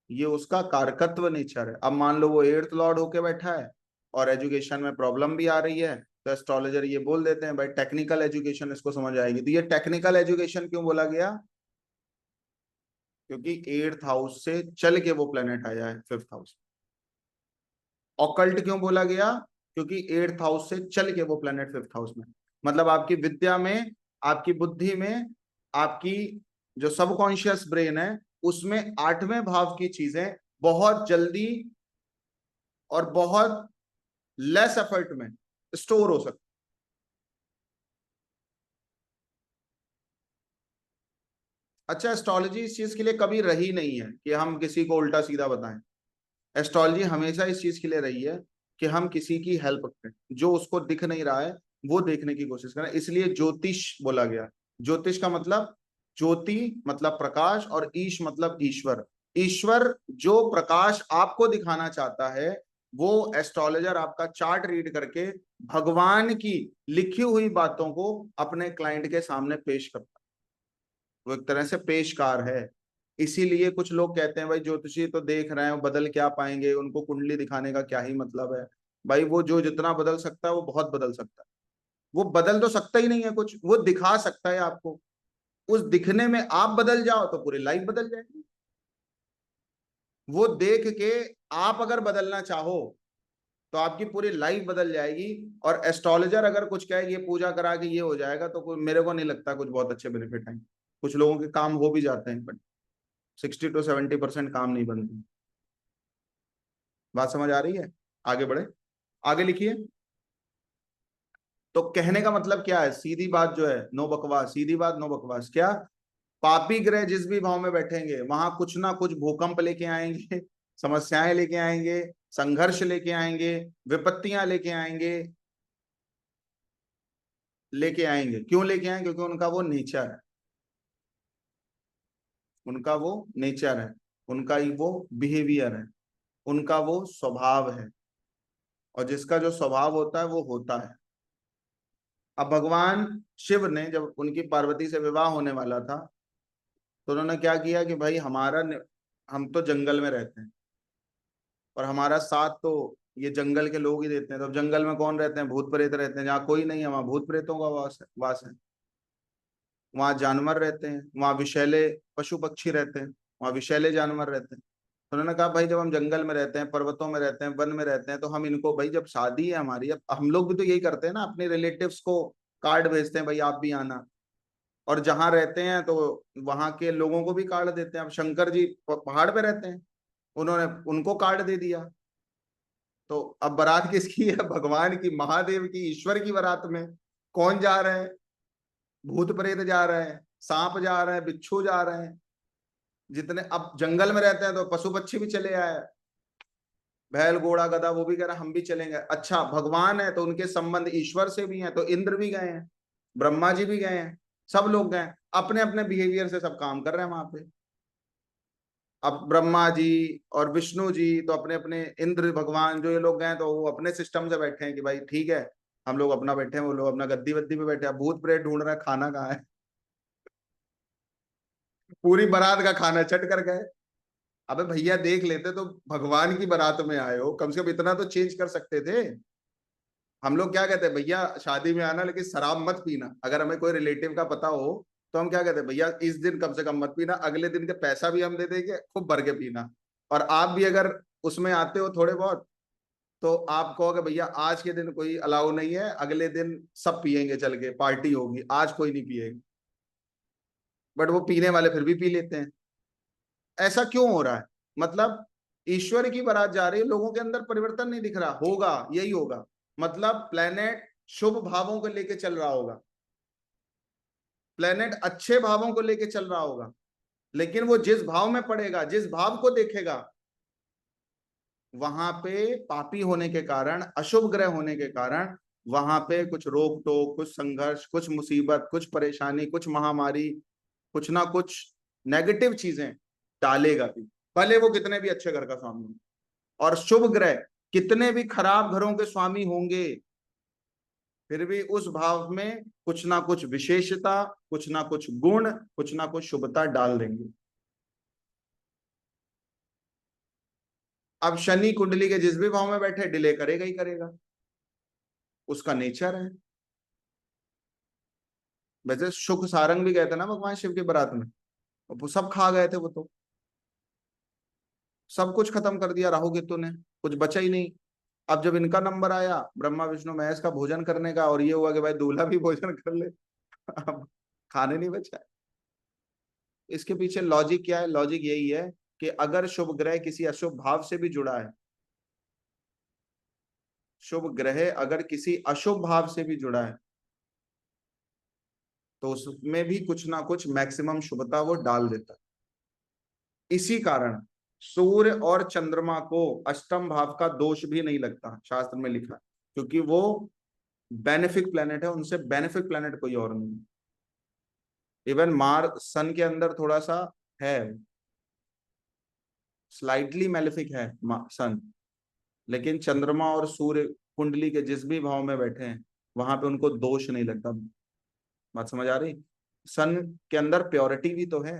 ये उसका कारकत्व नेचर है। अब मान लो वो एर्थ लॉर्ड होके बैठा है और एजुकेशन में प्रॉब्लम भी आ रही है, तो एस्ट्रोलॉजर ये बोल देते हैं भाई टेक्निकल एजुकेशन इसको समझ आएगी। तो ये टेक्निकल एजुकेशन क्यों बोला गया? क्योंकि एट्थ हाउस से चल के वो प्लेनेट आया है फिफ्थ हाउस। ऑकल्ट क्यों बोला गया? क्योंकि एट्थ हाउस से चल के वो प्लेनेट फिफ्थ हाउस में, मतलब आपकी विद्या में, आपकी बुद्धि में, आपकी जो सबकॉन्शियस ब्रेन है उसमें आठवें भाव की चीजें बहुत जल्दी और बहुत लेस एफर्ट में स्टोर हो सकती। अच्छा, एस्ट्रोलॉजी इस चीज के लिए कभी रही नहीं है कि हम किसी को उल्टा सीधा बताएं। एस्ट्रोलॉजी हमेशा इस चीज के लिए रही है कि हम किसी की हेल्प करें, जो उसको दिख नहीं रहा है वो देखने की कोशिश करें। इसलिए ज्योतिष बोला गया। ज्योतिष का मतलब, ज्योति मतलब प्रकाश और ईश मतलब ईश्वर। ईश्वर जो प्रकाश आपको दिखाना चाहता है वो एस्ट्रोलॉजर आपका चार्ट रीड करके भगवान की लिखी हुई बातों को अपने क्लाइंट के सामने पेश करता है। वो एक तरह से पेशकार है। इसीलिए कुछ लोग कहते हैं भाई ज्योतिषी तो देख रहे हैं, वो बदल क्या पाएंगे, उनको कुंडली दिखाने का क्या ही मतलब है। भाई वो जो जितना बदल सकता है वो बहुत बदल सकता है। वो बदल तो सकता ही नहीं है कुछ, वो दिखा सकता है आपको। उस दिखने में आप बदल जाओ तो पूरी लाइफ बदल जाएगी। वो देख के आप अगर बदलना चाहो तो आपकी पूरी लाइफ बदल जाएगी। और एस्ट्रोलॉजर अगर कुछ कहे ये पूजा करा के ये हो जाएगा, तो मेरे को नहीं लगता कुछ बहुत अच्छे बेनिफिट हैं। कुछ लोगों के काम हो भी जाते हैं, बट 60 to 70% काम नहीं बनते। बात समझ आ रही है? आगे बढ़े, आगे लिखिए। तो कहने का मतलब क्या है, सीधी बात जो है, नो बकवास, सीधी बात नो बकवास। क्या? पापी ग्रह जिस भी भाव में बैठेंगे वहां कुछ ना कुछ भूकंप लेके आएंगे, समस्याएं लेके आएंगे, संघर्ष लेके आएंगे, विपत्तियां लेके आएंगे। लेके आएंगे क्यों लेके आएंगे? क्योंकि उनका वो नेचर है, उनका वो नेचर है, उनका ही वो बिहेवियर है, उनका वो स्वभाव है। और जिसका जो स्वभाव होता है वो होता है। अब भगवान शिव ने जब उनकी पार्वती से विवाह होने वाला था, तो उन्होंने क्या किया कि भाई हम तो जंगल में रहते हैं और हमारा साथ तो ये जंगल के लोग ही देते हैं। तो अब जंगल में कौन रहते हैं? भूत प्रेत रहते हैं। जहाँ कोई नहीं है वहां भूत प्रेतों का वास है। वहां जानवर रहते हैं, वहां विषैले पशु पक्षी रहते हैं, वहां विषैले जानवर रहते हैं। तो उन्होंने कहा भाई जब हम जंगल में रहते हैं, पर्वतों में रहते हैं, वन में रहते हैं, तो हम इनको भाई, जब शादी है हमारी, अब हम लोग भी तो यही करते हैं ना, अपने रिलेटिव्स को कार्ड भेजते हैं, भाई आप भी आना। और जहां रहते हैं तो वहां के लोगों को भी कार्ड देते हैं। अब शंकर जी पहाड़ पे रहते हैं, उन्होंने उनको कार्ड दे दिया। तो अब बारात किसकी है? भगवान की, महादेव की, ईश्वर की बारात में कौन जा रहे हैं? भूत प्रेत जा रहे हैं, सांप जा रहे हैं, बिच्छू जा रहे हैं। जितने अब जंगल में रहते हैं तो पशु पक्षी भी चले आए, बैल घोड़ा गधा, वो भी कह रहा हम भी चलेंगे। अच्छा, भगवान है तो उनके संबंध ईश्वर से भी हैं, तो इंद्र भी गए हैं, ब्रह्मा जी भी गए हैं, सब लोग गए। अपने अपने बिहेवियर से सब काम कर रहे हैं वहां पे। अब ब्रह्मा जी और विष्णु जी तो अपने अपने, इंद्र भगवान जो ये लोग गए तो वो अपने सिस्टम से बैठे हैं कि भाई ठीक है, हम लोग अपना बैठे हैं, वो लोग अपना गद्दी वद्दी पे बैठे हैं। भूत प्रेत ढूंढ रहे हैं खाना कहाँ है, पूरी बारात का खाना चट कर गए। अबे भैया देख लेते तो भगवान की बारात में आए हो, कम से कम इतना तो चेंज कर सकते थे। हम लोग क्या कहते हैं, भैया शादी में आना लेकिन शराब मत पीना। अगर हमें कोई रिलेटिव का पता हो तो हम क्या कहते हैं, भैया इस दिन कम से कम मत पीना, अगले दिन के पैसा भी हम दे देंगे, खूब भर के पीना। और आप भी अगर उसमें आते हो थोड़े बहुत, तो आप कहोगे भैया आज के दिन कोई अलाउ नहीं है, अगले दिन सब पियेंगे, चल के पार्टी होगी, आज कोई नहीं पिएगा। बट वो पीने वाले फिर भी पी लेते हैं। ऐसा क्यों हो रहा है? मतलब ईश्वर की बारात जा रही है, लोगों के अंदर परिवर्तन नहीं दिख रहा। होगा, यही होगा। मतलब प्लेनेट शुभ भावों को लेके चल रहा होगा, प्लेनेट अच्छे भावों को लेके चल रहा होगा, लेकिन वो जिस भाव में पड़ेगा, जिस भाव को देखेगा, वहां पे पापी होने के कारण, अशुभ ग्रह होने के कारण, वहां पे कुछ रोक टोक, कुछ संघर्ष, कुछ मुसीबत, कुछ परेशानी, कुछ महामारी, कुछ ना कुछ नेगेटिव चीजें डालेगा भी, भले वो कितने भी अच्छे घर का स्वामी हो। और शुभ ग्रह कितने भी खराब घरों के स्वामी होंगे, फिर भी उस भाव में कुछ ना कुछ विशेषता, कुछ ना कुछ गुण, कुछ ना कुछ शुभता डाल देंगे। अब शनि कुंडली के जिस भी भाव में बैठे, डिले करेगा ही करेगा, उसका नेचर है। वैसे सुख सारंग भी गए थे ना भगवान शिव की बारात में, वो सब खा गए थे वो तो, सब कुछ खत्म कर दिया राहु केतु ने, कुछ बचा ही नहीं। अब जब इनका नंबर आया ब्रह्मा विष्णु महेश का भोजन करने का, और ये हुआ कि भाई दूल्हा भी भोजन कर ले, अब खाने नहीं बचा। इसके पीछे लॉजिक क्या है? लॉजिक यही है कि अगर शुभ ग्रह किसी अशुभ भाव से भी जुड़ा है, शुभ ग्रह अगर किसी अशुभ भाव से भी जुड़ा है, तो उसमें भी कुछ ना कुछ मैक्सिमम शुभता वो डाल देता है। इसी कारण सूर्य और चंद्रमा को अष्टम भाव का दोष भी नहीं लगता, शास्त्र में लिखा है, क्योंकि वो बेनिफिक प्लेनेट है, उनसे बेनिफिक प्लेनेट कोई और नहीं। इवन मार सन के अंदर थोड़ा सा है, स्लाइटली मेलेफिक है सन, लेकिन चंद्रमा और सूर्य कुंडली के जिस भी भाव में बैठे हैं, वहां पे उनको दोष नहीं लगता। बात समझ आ रही? सन के अंदर प्योरिटी भी तो है,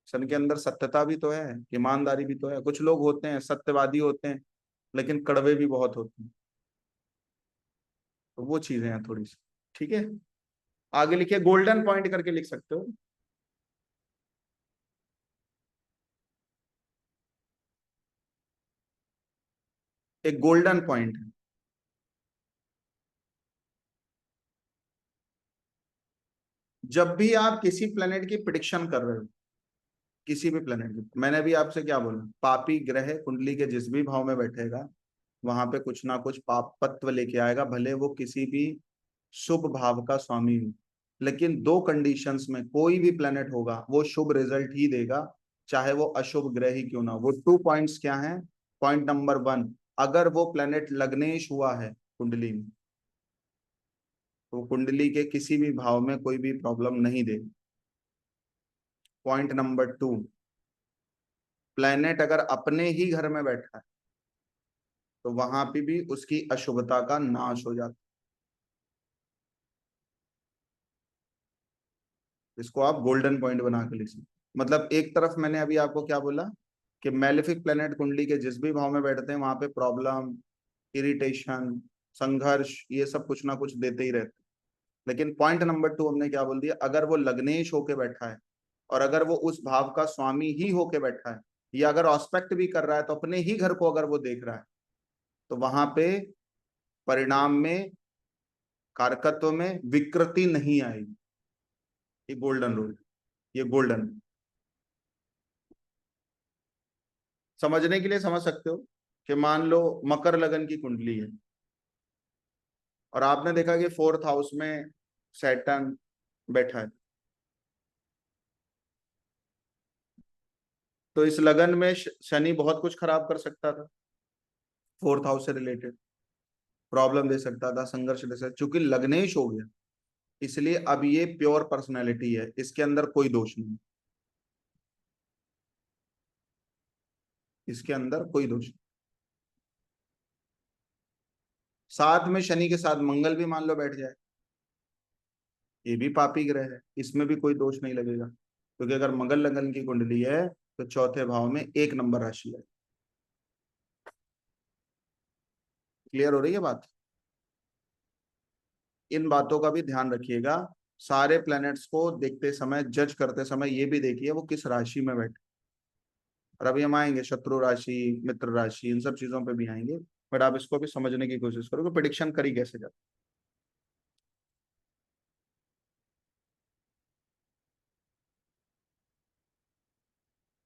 सन के अंदर सत्यता भी तो है, ईमानदारी भी तो है। कुछ लोग होते हैं सत्यवादी होते हैं, लेकिन कड़वे भी बहुत होते हैं। तो वो चीजें हैं थोड़ी सी। ठीक है, आगे लिखिए, गोल्डन पॉइंट करके लिख सकते हो। एक गोल्डन पॉइंट है। जब भी आप किसी प्लेनेट की प्रिडिक्शन कर रहे हो, किसी भी प्लेनेट की, मैंने भी आपसे क्या बोला, पापी ग्रह कुंडली के जिस भी भाव में बैठेगा वहां पे कुछ ना कुछ पापत्व लेके आएगा, भले वो किसी भी शुभ भाव का स्वामी हो। लेकिन दो कंडीशंस में कोई भी प्लेनेट होगा वो शुभ रिजल्ट ही देगा, चाहे वो अशुभ ग्रह ही क्यों ना हो। वो 2 पॉइंट्स क्या हैं? पॉइंट नंबर 1, अगर वो प्लेनेट लग्नेश हुआ है कुंडली में, तो कुंडली के किसी भी भाव में कोई भी प्रॉब्लम नहीं देगा। पॉइंट नंबर 2, प्लेनेट अगर अपने ही घर में बैठा है तो वहां पे भी उसकी अशुभता का नाश हो जाता है। इसको आप गोल्डन पॉइंट बना के लिख सकते। मतलब एक तरफ मैंने अभी आपको क्या बोला कि मैलेफिक प्लेनेट कुंडली के जिस भी भाव में बैठते हैं वहां पे प्रॉब्लम, इरिटेशन, संघर्ष, ये सब कुछ ना कुछ देते ही रहते हैं। लेकिन पॉइंट नंबर 2 हमने क्या बोल दिया, अगर वो लग्नेश होके बैठा है और अगर वो उस भाव का स्वामी ही होके बैठा है, या अगर ऑस्पेक्ट भी कर रहा है तो अपने ही घर को अगर वो देख रहा है, तो वहां पे परिणाम में, कारकत्व में विकृति नहीं आएगी। ये गोल्डन रूल, ये गोल्डन, समझने के लिए समझ सकते हो कि मान लो मकर लगन की कुंडली है और आपने देखा कि 4th हाउस में सैटर्न बैठा है, तो इस लगन में शनि बहुत कुछ खराब कर सकता था, 4th हाउस से रिलेटेड प्रॉब्लम दे सकता था, संघर्ष दे सकता, चूंकि लग्नेश हो गया इसलिए अब ये प्योर पर्सनैलिटी है, इसके अंदर कोई दोष नहीं, इसके अंदर कोई दोष नहीं। साथ में शनि के साथ मंगल भी मान लो बैठ जाए, ये भी पापी ग्रह है, इसमें भी कोई दोष नहीं लगेगा, क्योंकि अगर मंगल लगन की कुंडली है तो चौथे भाव में 1 नंबर राशि है। क्लियर हो रही है बात? इन बातों का भी ध्यान रखिएगा। सारे प्लैनेट्स को देखते समय, जज करते समय ये भी देखिए वो किस राशि में बैठे। और अभी हम आएंगे शत्रु राशि, मित्र राशि, इन सब चीजों पे भी आएंगे, बट आप इसको भी समझने की कोशिश करो कि प्रिडिक्शन करी कैसे जाए।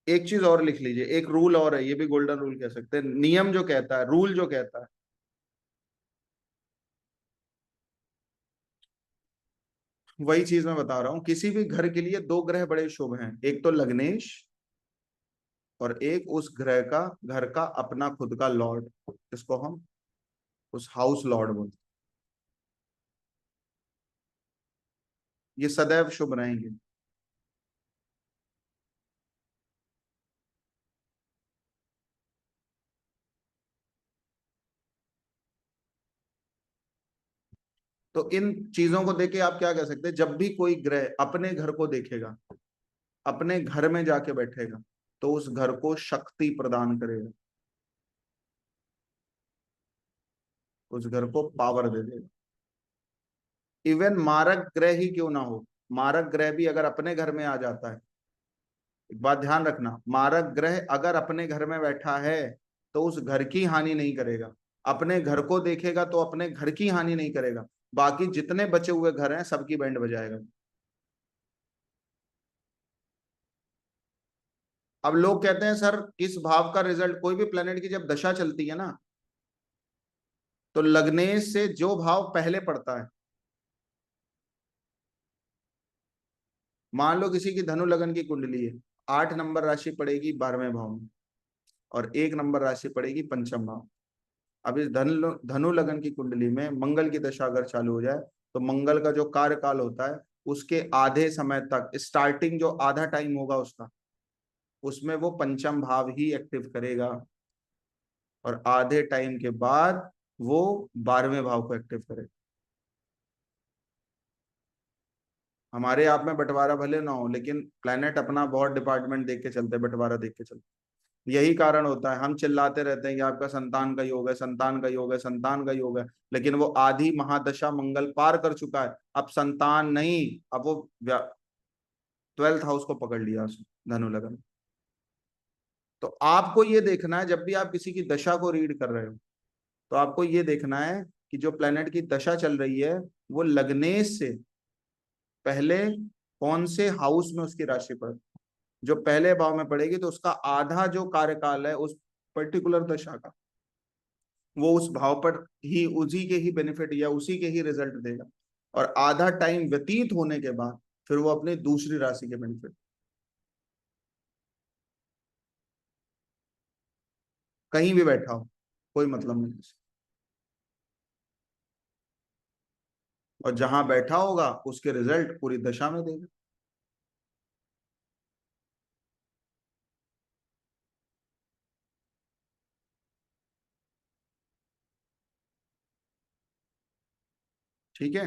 एक चीज और लिख लीजिए, एक रूल और है, ये भी गोल्डन रूल कह सकते हैं, नियम जो कहता है, रूल जो कहता है, वही चीज मैं बता रहा हूं। किसी भी घर के लिए 2 ग्रह बड़े शुभ हैं, एक तो लग्नेश और एक उस ग्रह का, घर का अपना खुद का लॉर्ड, जिसको हम उस हाउस लॉर्ड बोलते हैं, ये सदैव शुभ रहेंगे। तो इन चीजों को देके आप क्या कह सकते हैं, जब भी कोई ग्रह अपने घर को देखेगा, अपने घर में जाके बैठेगा, तो उस घर को शक्ति प्रदान करेगा, उस घर को पावर दे देगा। इवन मारक ग्रह ही क्यों ना हो, मारक ग्रह भी अगर अपने घर में आ जाता है, एक बात ध्यान रखना, मारक ग्रह अगर अपने घर में बैठा है तो उस घर की हानि नहीं करेगा, अपने घर को देखेगा तो अपने घर की हानि नहीं करेगा, बाकी जितने बचे हुए घर हैं सबकी बैंड बजाएगा। अब लोग कहते हैं सर किस भाव का रिजल्ट, कोई भी प्लेनेट की जब दशा चलती है ना, तो लगने से जो भाव पहले पड़ता है, मान लो किसी की धनु लगन की कुंडली है, 8 नंबर राशि पड़ेगी 12वें भाव में और 1 नंबर राशि पड़ेगी पंचम भाव। अब इस धनु लगन की कुंडली में मंगल की दशा अगर चालू हो जाए, तो मंगल का जो कार्यकाल होता है उसके आधे समय तक, स्टार्टिंग जो आधा टाइम होगा उसका, उसमें वो पंचम भाव ही एक्टिव करेगा और आधे टाइम के बाद वो 12वें भाव को एक्टिव करेगा। हमारे आप में बंटवारा भले ना हो, लेकिन प्लेनेट अपना बहुत डिपार्टमेंट देख के चलते हैं, बंटवारा देख के चलते हैं। यही कारण होता है हम चिल्लाते रहते हैं कि आपका संतान का योग है, संतान का योग है, संतान का योग है, लेकिन वो आधी महादशा मंगल पार कर चुका है, अब संतान नहीं, अब वो 12th हाउस को पकड़ लिया उसने, धनु लगन। तो आपको ये देखना है जब भी आप किसी की दशा को रीड कर रहे हो, तो आपको ये देखना है कि जो प्लेनेट की दशा चल रही है वो लगने से पहले कौन से हाउस में उसकी राशि पर, जो पहले भाव में पड़ेगी तो उसका आधा जो कार्यकाल है उस पर्टिकुलर दशा का, वो उस भाव पर ही उसी के ही बेनिफिट या उसी के ही रिजल्ट देगा, और आधा टाइम व्यतीत होने के बाद फिर वो अपनी दूसरी राशि के बेनिफिट, कहीं भी बैठा हो कोई मतलब नहीं। और जहां बैठा होगा उसके रिजल्ट पूरी दशा में देगा। ठीक है,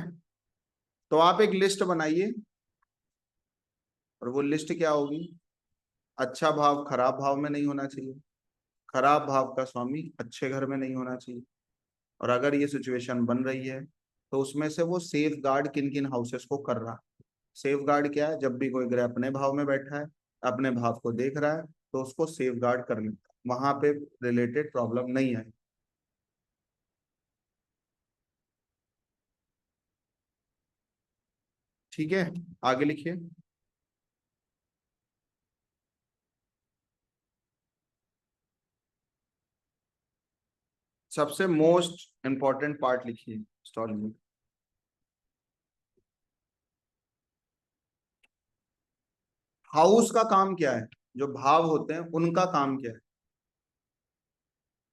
तो आप एक लिस्ट बनाइए, और वो लिस्ट क्या होगी? अच्छा भाव खराब भाव में नहीं होना चाहिए, खराब भाव का स्वामी अच्छे घर में नहीं होना चाहिए, और अगर ये सिचुएशन बन रही है तो उसमें से वो सेफ गार्ड किन किन हाउसेस को कर रहा है। सेफ गार्ड क्या है? जब भी कोई ग्रह अपने भाव में बैठा है, अपने भाव को देख रहा है, तो उसको सेफ गार्ड कर लेता है, वहां पे रिलेटेड प्रॉब्लम नहीं है। ठीक है, आगे लिखिए। सबसे मोस्ट इंपॉर्टेंट पार्ट लिखिए एस्ट्रोलॉजी। हाउस का काम क्या है? जो भाव होते हैं उनका काम क्या है?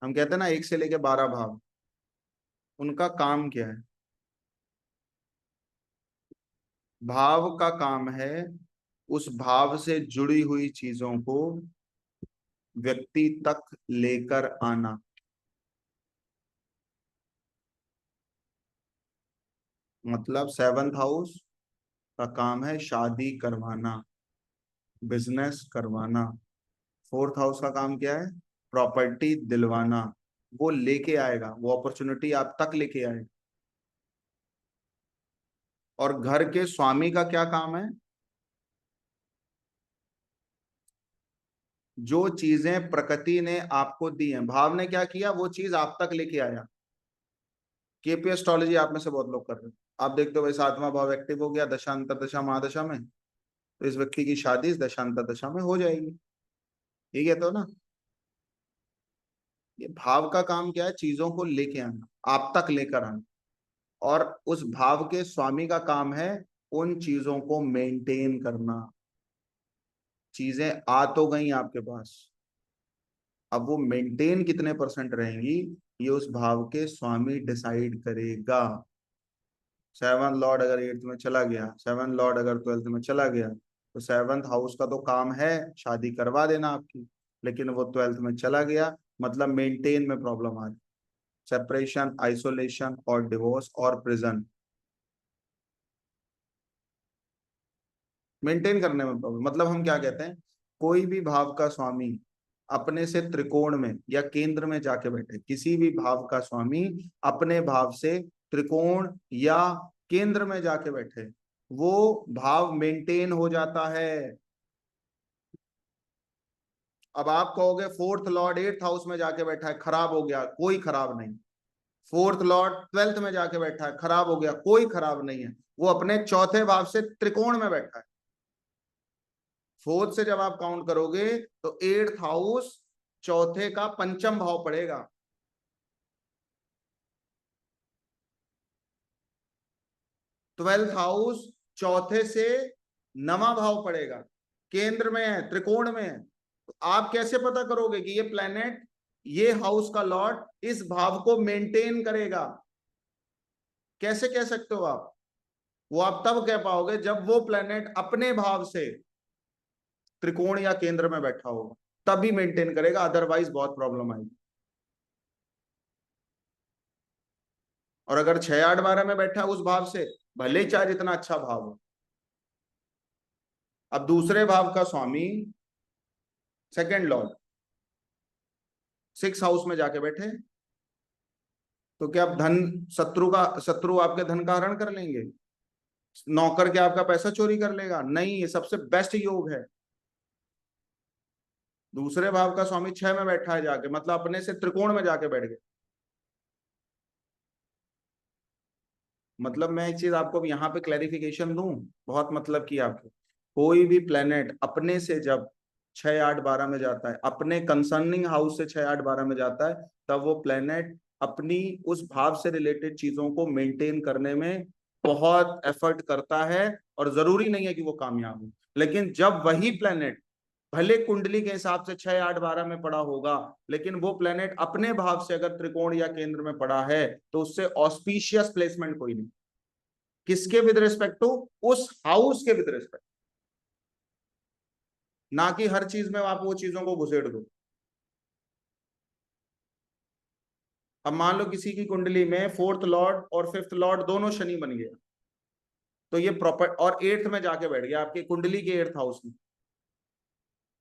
हम कहते हैं ना 1 से लेके 12 भाव, उनका काम क्या है? भाव का काम है उस भाव से जुड़ी हुई चीजों को व्यक्ति तक लेकर आना। मतलब 7th हाउस का काम है शादी करवाना, बिजनेस करवाना। 4th हाउस का काम क्या है? प्रॉपर्टी दिलवाना। वो लेके आएगा, वो अपॉर्चुनिटी आप तक लेके आएगा। और घर के स्वामी का क्या काम है? जो चीजें प्रकृति ने आपको दी हैं, भाव ने क्या किया, वो चीज आप तक लेके आया। केपी एस्ट्रोलॉजी आप में से बहुत लोग कर रहे हैं। आप देखते हो भाई 7वां भाव एक्टिव हो गया दशांतर दशा महादशा में, तो इस व्यक्ति की शादी इस दशांतर दशा में हो जाएगी। ठीक है तो ना, ये भाव का काम क्या है? चीजों को लेके आना, आप तक लेकर आना। और उस भाव के स्वामी का काम है उन चीजों को मेंटेन करना। चीजें आ तो गई आपके पास, अब वो मेंटेन कितने परसेंट रहेंगी, ये उस भाव के स्वामी डिसाइड करेगा। 7th लॉर्ड अगर 8th में चला गया, 7th लॉर्ड अगर 12th में चला गया, तो 7th हाउस का तो काम है शादी करवा देना आपकी, लेकिन वो 12th में चला गया, मतलब मेंटेन में प्रॉब्लम आ रही, सेपरेशन, आइसोलेशन और डिवोर्स और प्रिजन। मेंटेन करने में प्रॉब्लम, मतलब हम क्या कहते हैं, कोई भी भाव का स्वामी अपने से त्रिकोण में या केंद्र में जाके बैठे, किसी भी भाव का स्वामी अपने भाव से त्रिकोण या केंद्र में जाके बैठे, वो भाव मेंटेन हो जाता है। अब आप कहोगे 4th लॉर्ड 8th हाउस में जाके बैठा है खराब हो गया, कोई खराब नहीं। 4th लॉर्ड 12th में जाके बैठा है खराब हो गया, कोई खराब नहीं है। वो अपने चौथे भाव से त्रिकोण में बैठा है। 4th से जब आप काउंट करोगे तो 8th हाउस चौथे का पंचम भाव पड़ेगा। 12th हाउस चौथे से 9वां भाव पड़ेगा, केंद्र में है, त्रिकोण में है। तो आप कैसे पता करोगे कि ये प्लेनेट, ये हाउस का लॉर्ड इस भाव को मेंटेन करेगा? कैसे कह सकते हो आप? वो आप तब कह पाओगे जब वो प्लेनेट अपने भाव से त्रिकोण या केंद्र में बैठा होगा, तभी मेंटेन करेगा, अदरवाइज बहुत प्रॉब्लम आएगी। और अगर 6 8 12 में बैठा है उस भाव से, भले ही चाहे जितना अच्छा भाव हो। अब दूसरे भाव का स्वामी 2nd लॉर्ड 6th हाउस में जाके बैठे, तो क्या आप धन, शत्रु आपके धन का हरण कर लेंगे? नौकर क्या आपका पैसा चोरी कर लेगा? नहीं, ये सबसे बेस्ट योग है। दूसरे भाव का स्वामी 6 में बैठा है जाके, मतलब अपने से त्रिकोण में जाके बैठ गए, मतलब मैं एक चीज आपको यहाँ पे क्लैरिफिकेशन दूं, बहुत मतलब की आपको, कोई भी प्लेनेट अपने से जब 6 8 12 में जाता है, अपने कंसर्निंग हाउस से 6 8 12 में जाता है, तब वो प्लेनेट अपनी उस भाव से रिलेटेड चीजों को मेंटेन करने में बहुत एफर्ट करता है, और जरूरी नहीं है कि वो कामयाब हो। लेकिन जब वही प्लेनेट भले कुंडली के हिसाब से 6 8 12 में पड़ा होगा, लेकिन वो प्लेनेट अपने भाव से अगर त्रिकोण या केंद्र में पड़ा है, तो उससे ऑस्पिशियस प्लेसमेंट कोई नहीं। किसके विद रिस्पेक्ट टू? उस हाउस के विद रिस्पेक्ट, ना कि हर चीज में आप वो चीजों को घुसेड़ दो। अब मान लो किसी की कुंडली में फोर्थ लॉर्ड और फिफ्थ लॉर्ड दोनों शनि बन गया, तो ये प्रॉपर, और एट्थ में जाके बैठ गया आपकी कुंडली के एट्थ हाउस में।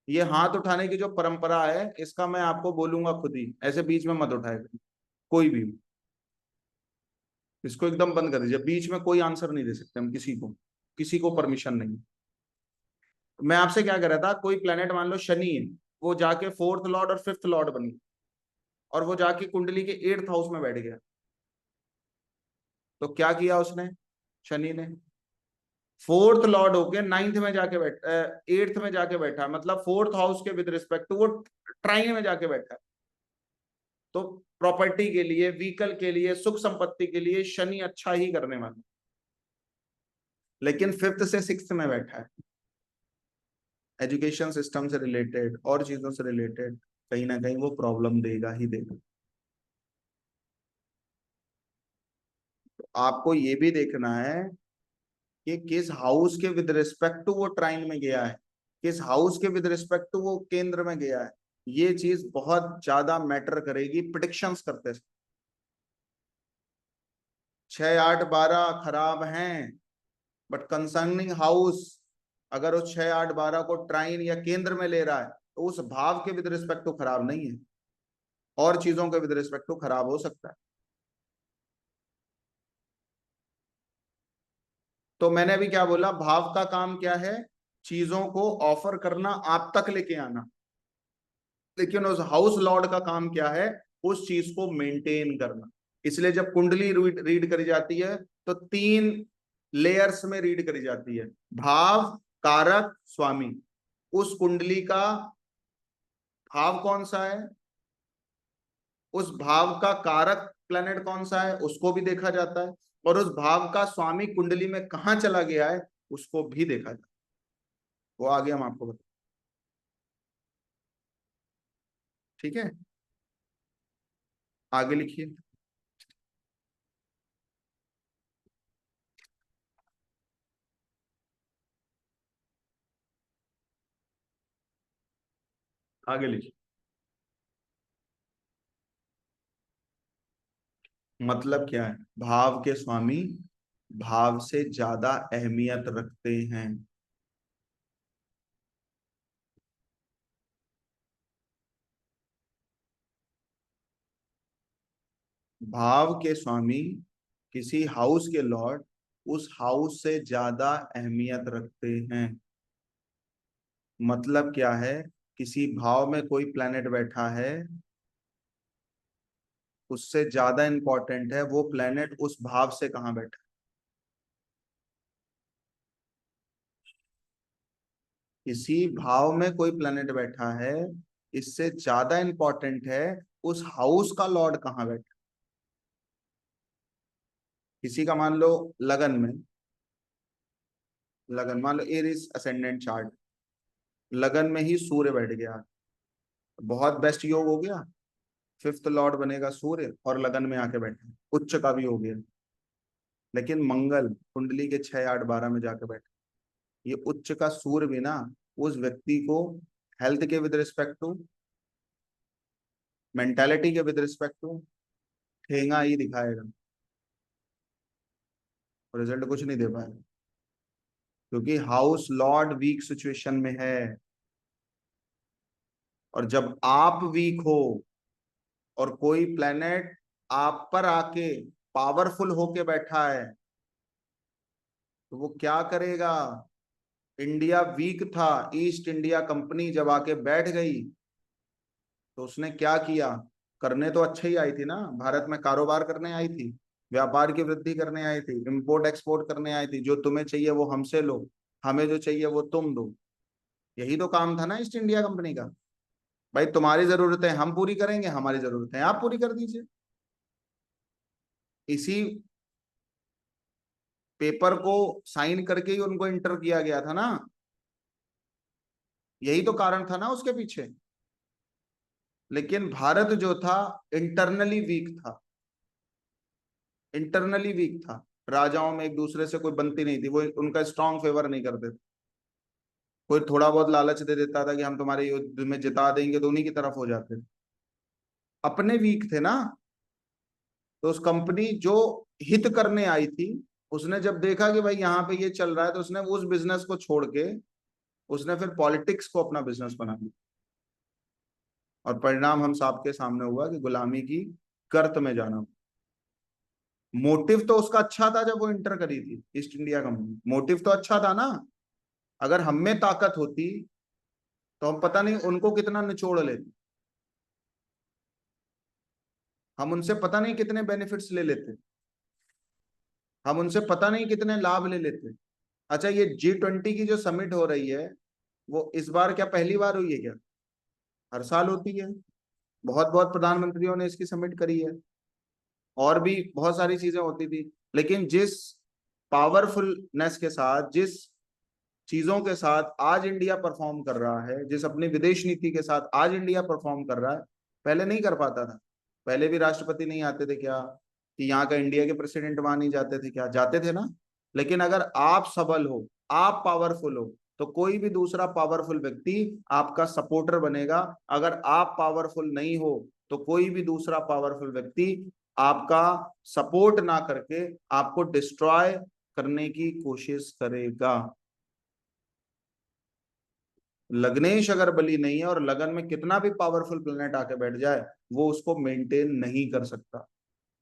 ये हाथ उठाने की जो परंपरा है, इसका मैं आपको बोलूंगा खुद ही, ऐसे बीच में मत उठाएगा कोई भी। इसको एकदम बंद कर दीजिए, बीच में कोई आंसर नहीं दे सकते हम किसी को, किसी को परमिशन नहीं। मैं आपसे क्या कह रहा था, कोई प्लेनेट मान लो शनि है, वो जाके फोर्थ लॉर्ड और फिफ्थ लॉर्ड बन गया, और वो जाके कुंडली के एट्थ हाउस में बैठ गया, तो क्या किया उसने, शनि ने फोर्थ लॉर्ड होके नाइन्थ में जाके बैठ, एट्थ में जाके बैठा, मतलब फोर्थ हाउस के विद रिस्पेक्ट टू वो ट्राइन में जाके बैठा है। तो प्रॉपर्टी के लिए, व्हीकल के लिए, सुख संपत्ति के लिए शनि अच्छा ही करने वाला, लेकिन फिफ्थ से सिक्स्थ में बैठा है, एजुकेशन सिस्टम से रिलेटेड और चीजों से रिलेटेड, कहीं ना कहीं वो प्रॉब्लम देगा ही देगा। तो आपको ये भी देखना है कि किस हाउस के विद रिस्पेक्ट टू वो ट्राइन में गया है, किस हाउस के विद रिस्पेक्ट टू वो केंद्र में गया है। ये चीज बहुत ज्यादा मैटर करेगी प्रिडिक्शंस करते समय। 6 8 12 खराब हैं, बट कंसर्निंग हाउस अगर उस 6 8 12 को ट्राइन या केंद्र में ले रहा है, तो उस भाव के विद रिस्पेक्ट टू खराब नहीं है, और चीजों के विद रिस्पेक्ट टू खराब हो सकता है। तो मैंने अभी क्या बोला, भाव का काम क्या है, चीजों को ऑफर करना, आप तक लेके आना। लेकिन उस हाउस लॉर्ड का काम क्या है, उस चीज को मेंटेन करना। इसलिए जब कुंडली रीड करी जाती है, तो 3 लेयर्स में रीड करी जाती है, भाव, कारक, स्वामी। उस कुंडली का भाव कौन सा है, उस भाव का कारक प्लेनेट कौन सा है, उसको भी देखा जाता है, और उस भाव का स्वामी कुंडली में कहां चला गया है, उसको भी देखा जाता है। वो आगे हम आपको बता, ठीक है, आगे लिखिए। आगे लिखिए। मतलब क्या है, भाव के स्वामी भाव से ज्यादा अहमियत रखते हैं। भाव के स्वामी, किसी हाउस के लॉर्ड, उस हाउस से ज्यादा अहमियत रखते हैं। मतलब क्या है, किसी भाव में कोई प्लेनेट बैठा है, उससे ज्यादा इंपॉर्टेंट है वो प्लेनेट उस भाव से कहाँ बैठा है। किसी भाव में कोई प्लेनेट बैठा है, इससे ज्यादा इंपॉर्टेंट है उस हाउस का लॉर्ड कहाँ बैठा है। किसी का मान लो लगन में, लगन मान लो एरिस असेंडेंट चार्ट, लगन में ही सूर्य बैठ गया, बहुत बेस्ट योग हो गया, फिफ्थ लॉर्ड बनेगा सूर्य, और लगन में आके बैठे, उच्च का भी हो गया। लेकिन मंगल कुंडली के 6 8 12 में जाके बैठे, ये उच्च का सूर्य भी ना उस व्यक्ति को हेल्थ के विद रिस्पेक्ट टू, मेंटालिटी के विद रिस्पेक्ट टू ठेंगा ही दिखाएगा, रिजल्ट कुछ नहीं दे पाएगा, क्योंकि हाउस लॉर्ड वीक सिचुएशन में है। और जब आप वीक हो और कोई प्लेनेट आप पर आके पावरफुल होके बैठा है, तो वो क्या करेगा। इंडिया वीक था, ईस्ट इंडिया कंपनी जब आके बैठ गई, तो उसने क्या किया, करने तो अच्छा ही आई थी ना, भारत में कारोबार करने आई थी, व्यापार की वृद्धि करने आई थी, इंपोर्ट एक्सपोर्ट करने आई थी। जो तुम्हें चाहिए वो हमसे लो, हमें जो चाहिए वो तुम दो। यही तो काम था ना ईस्ट इंडिया कंपनी का। भाई तुम्हारी जरूरतें हम पूरी करेंगे, हमारी जरूरतें आप पूरी कर दीजिए। इसी पेपर को साइन करके ही उनको इंटर किया गया था ना। यही तो कारण था ना उसके पीछे। लेकिन भारत जो था इंटरनली वीक था, इंटरनली वीक था। राजाओं में एक दूसरे से कोई बनती नहीं थी, वो उनका स्ट्रांग फेवर नहीं करते थे। कोई थोड़ा बहुत लालच दे देता था कि हम तुम्हारे युद्ध में जिता देंगे, तो उन्हीं की तरफ हो जाते थे। अपने वीक थे ना। तो उस कंपनी जो हित करने आई थी, उसने जब देखा कि भाई यहाँ पे ये चल रहा है, तो उसने उस बिजनेस को छोड़ के उसने फिर पॉलिटिक्स को अपना बिजनेस बना लिया। और परिणाम हम सबके सामने हुआ कि गुलामी की गर्त में जाना। मोटिव तो उसका अच्छा था जब वो इंटर करी थी ईस्ट इंडिया कंपनी, मोटिव तो अच्छा था ना। अगर हम में ताकत होती तो हम पता नहीं उनको कितना निचोड़ लेते, हम उनसे पता नहीं कितने बेनिफिट्स ले लेते, हम उनसे पता नहीं कितने लाभ ले लेते। अच्छा, ये G20 की जो समिट हो रही है, वो इस बार क्या पहली बार हुई है क्या? हर साल होती है। बहुत बहुत प्रधानमंत्रियों ने इसकी समिट करी है, और भी बहुत सारी चीजें होती थी। लेकिन जिस पावरफुलनेस के साथ, जिस चीजों के साथ आज इंडिया परफॉर्म कर रहा है, जिस अपनी विदेश नीति के साथ आज इंडिया परफॉर्म कर रहा है, पहले नहीं कर पाता था। पहले भी राष्ट्रपति नहीं आते थे क्या? कि यहाँ का इंडिया के प्रेसिडेंट वहां नहीं जाते थे क्या? जाते थे ना। लेकिन अगर आप सबल हो, आप पावरफुल हो, तो कोई भी दूसरा पावरफुल व्यक्ति आपका सपोर्टर बनेगा। अगर आप पावरफुल नहीं हो, तो कोई भी दूसरा पावरफुल व्यक्ति आपका सपोर्ट ना करके आपको डिस्ट्रॉय करने की कोशिश करेगा। लग्नेश अगर बली नहीं है, और लगन में कितना भी पावरफुल प्लेनेट आके बैठ जाए, वो उसको मेंटेन नहीं कर सकता।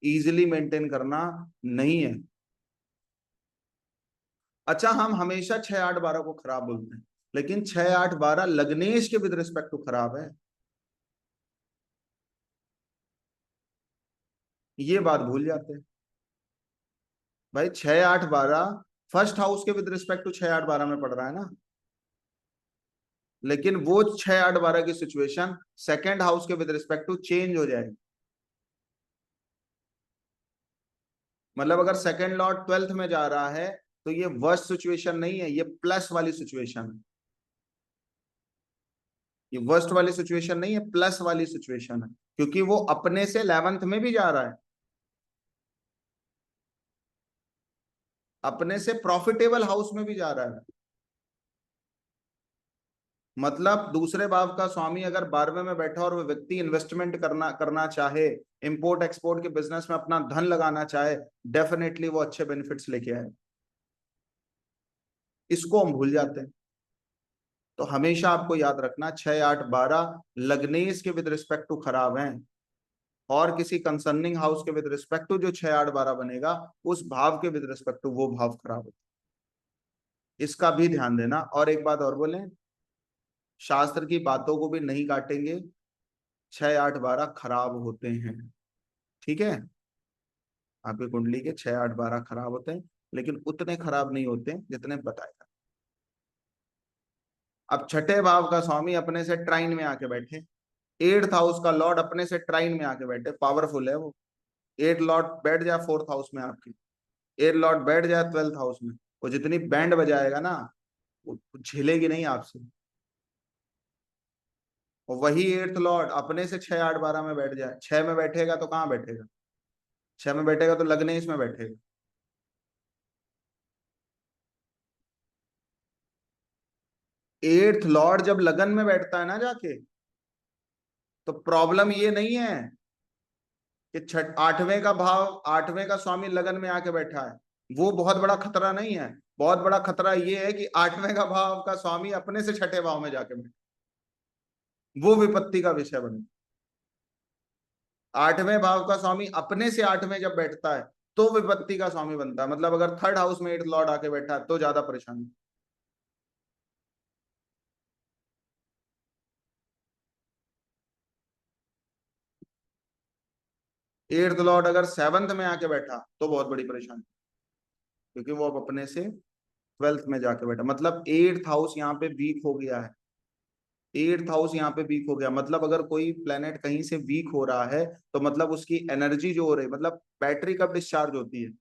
इजीली मेंटेन करना नहीं है। अच्छा, हम हमेशा 6 8 12 को खराब बोलते हैं, लेकिन 6 8 12 लग्नेश के विद रिस्पेक्ट टू खराब है। ये बात भूल जाते हैं। भाई 6 8 12 फर्स्ट हाउस के विद रिस्पेक्ट टू 6 8 12 में पड़ रहा है ना। लेकिन वो 6 8 12 की सिचुएशन सेकेंड हाउस के विद रिस्पेक्ट टू चेंज हो जाएगी। मतलब अगर सेकेंड लॉर्ड 12th में जा रहा है, तो ये वर्स्ट सिचुएशन नहीं है, ये प्लस वाली सिचुएशन है। ये वर्स्ट वाली सिचुएशन नहीं है, प्लस वाली सिचुएशन है। क्योंकि वो अपने से 11th में भी जा रहा है, अपने से प्रॉफिटेबल हाउस में भी जा रहा है। मतलब दूसरे भाव का स्वामी अगर 12वें में बैठा और वो व्यक्ति इन्वेस्टमेंट करना करना चाहे, इंपोर्ट एक्सपोर्ट के बिजनेस में अपना धन लगाना चाहे, डेफिनेटली वो अच्छे बेनिफिट्स लेके आए। इसको हम भूल जाते हैं। तो हमेशा आपको याद रखना, 6 8 12 लग्नेश के विद रिस्पेक्ट टू खराब हैं, और किसी कंसर्निंग हाउस के विद रिस्पेक्ट टू जो 6 8 12 बनेगा, उस भाव के विद रिस्पेक्ट टू वो भाव खराब होता है। इसका भी ध्यान देना। और एक बात और बोलें, शास्त्र की बातों को भी नहीं काटेंगे। 6 8 12 खराब होते हैं, ठीक है। आपकी कुंडली के 6 8 12 खराब होते हैं, लेकिन उतने खराब नहीं होते जितने बताया। अब छठे भाव का स्वामी अपने से ट्राइन में आके बैठे, 8th हाउस का लॉर्ड अपने से ट्राइन में आके बैठे, पावरफुल है वो। 8 लॉर्ड बैठ जाए 4th हाउस में आपकी, 8 लॉर्ड बैठ जाए 12th हाउस में, वो जितनी बैंड बजाएगा ना, वो झेलेगी नहीं आपसे। और वही 8th लॉर्ड अपने से 6 8 12 में बैठ जाए, 6 में बैठेगा तो कहाँ बैठेगा? 6 में बैठेगा तो लग्नेश में बैठेगा। 8th लॉर्ड जब लगन में बैठता है ना जाके, तो प्रॉब्लम ये नहीं है कि छठ 8वें का भाव, 8वें का स्वामी लगन में आके बैठा है, वो बहुत बड़ा खतरा नहीं है। बहुत बड़ा खतरा ये है कि 8वें का भाव का स्वामी अपने से छठे भाव में जाके बैठा, वो विपत्ति का विषय बने। 8वें भाव का स्वामी अपने से 8वें जब बैठता है, तो विपत्ति का स्वामी बनता है। मतलब अगर 3rd हाउस में 8th लॉर्ड आके बैठा है, तो ज्यादा परेशानी। एट्थ लॉर्ड अगर सेवंथ में आके बैठा तो बहुत बड़ी परेशानी, क्योंकि वो अब अपने से ट्वेल्थ में जाके बैठा, मतलब एट्थ हाउस यहाँ पे वीक हो गया है। एट्थ हाउस यहाँ पे वीक हो गया, मतलब अगर कोई प्लेनेट कहीं से वीक हो रहा है तो मतलब उसकी एनर्जी जो हो रही है, मतलब बैटरी कब डिस्चार्ज होती है,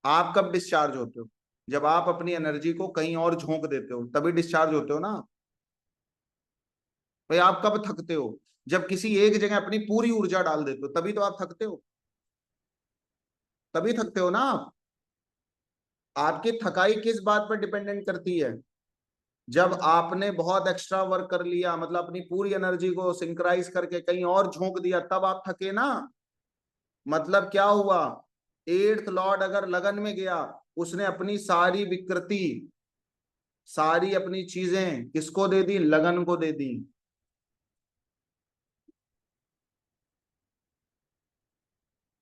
आप कब डिस्चार्ज होते हो, जब आप अपनी एनर्जी को कहीं और झोंक देते हो तभी डिस्चार्ज होते हो ना। भाई आप कब थकते हो, जब किसी एक जगह अपनी पूरी ऊर्जा डाल देते हो तभी तो आप थकते हो, तभी थकते हो ना आप। आपकी थकाई किस बात पर डिपेंडेंट करती है, जब आपने बहुत एक्स्ट्रा वर्क कर लिया, मतलब अपनी पूरी एनर्जी को सिंक्राइज करके कहीं और झोंक दिया, तब आप थके ना। मतलब क्या हुआ, एट्थ लॉर्ड अगर लगन में गया, उसने अपनी सारी विकृति, सारी अपनी चीजें किसको दे दी, लगन को दे दी।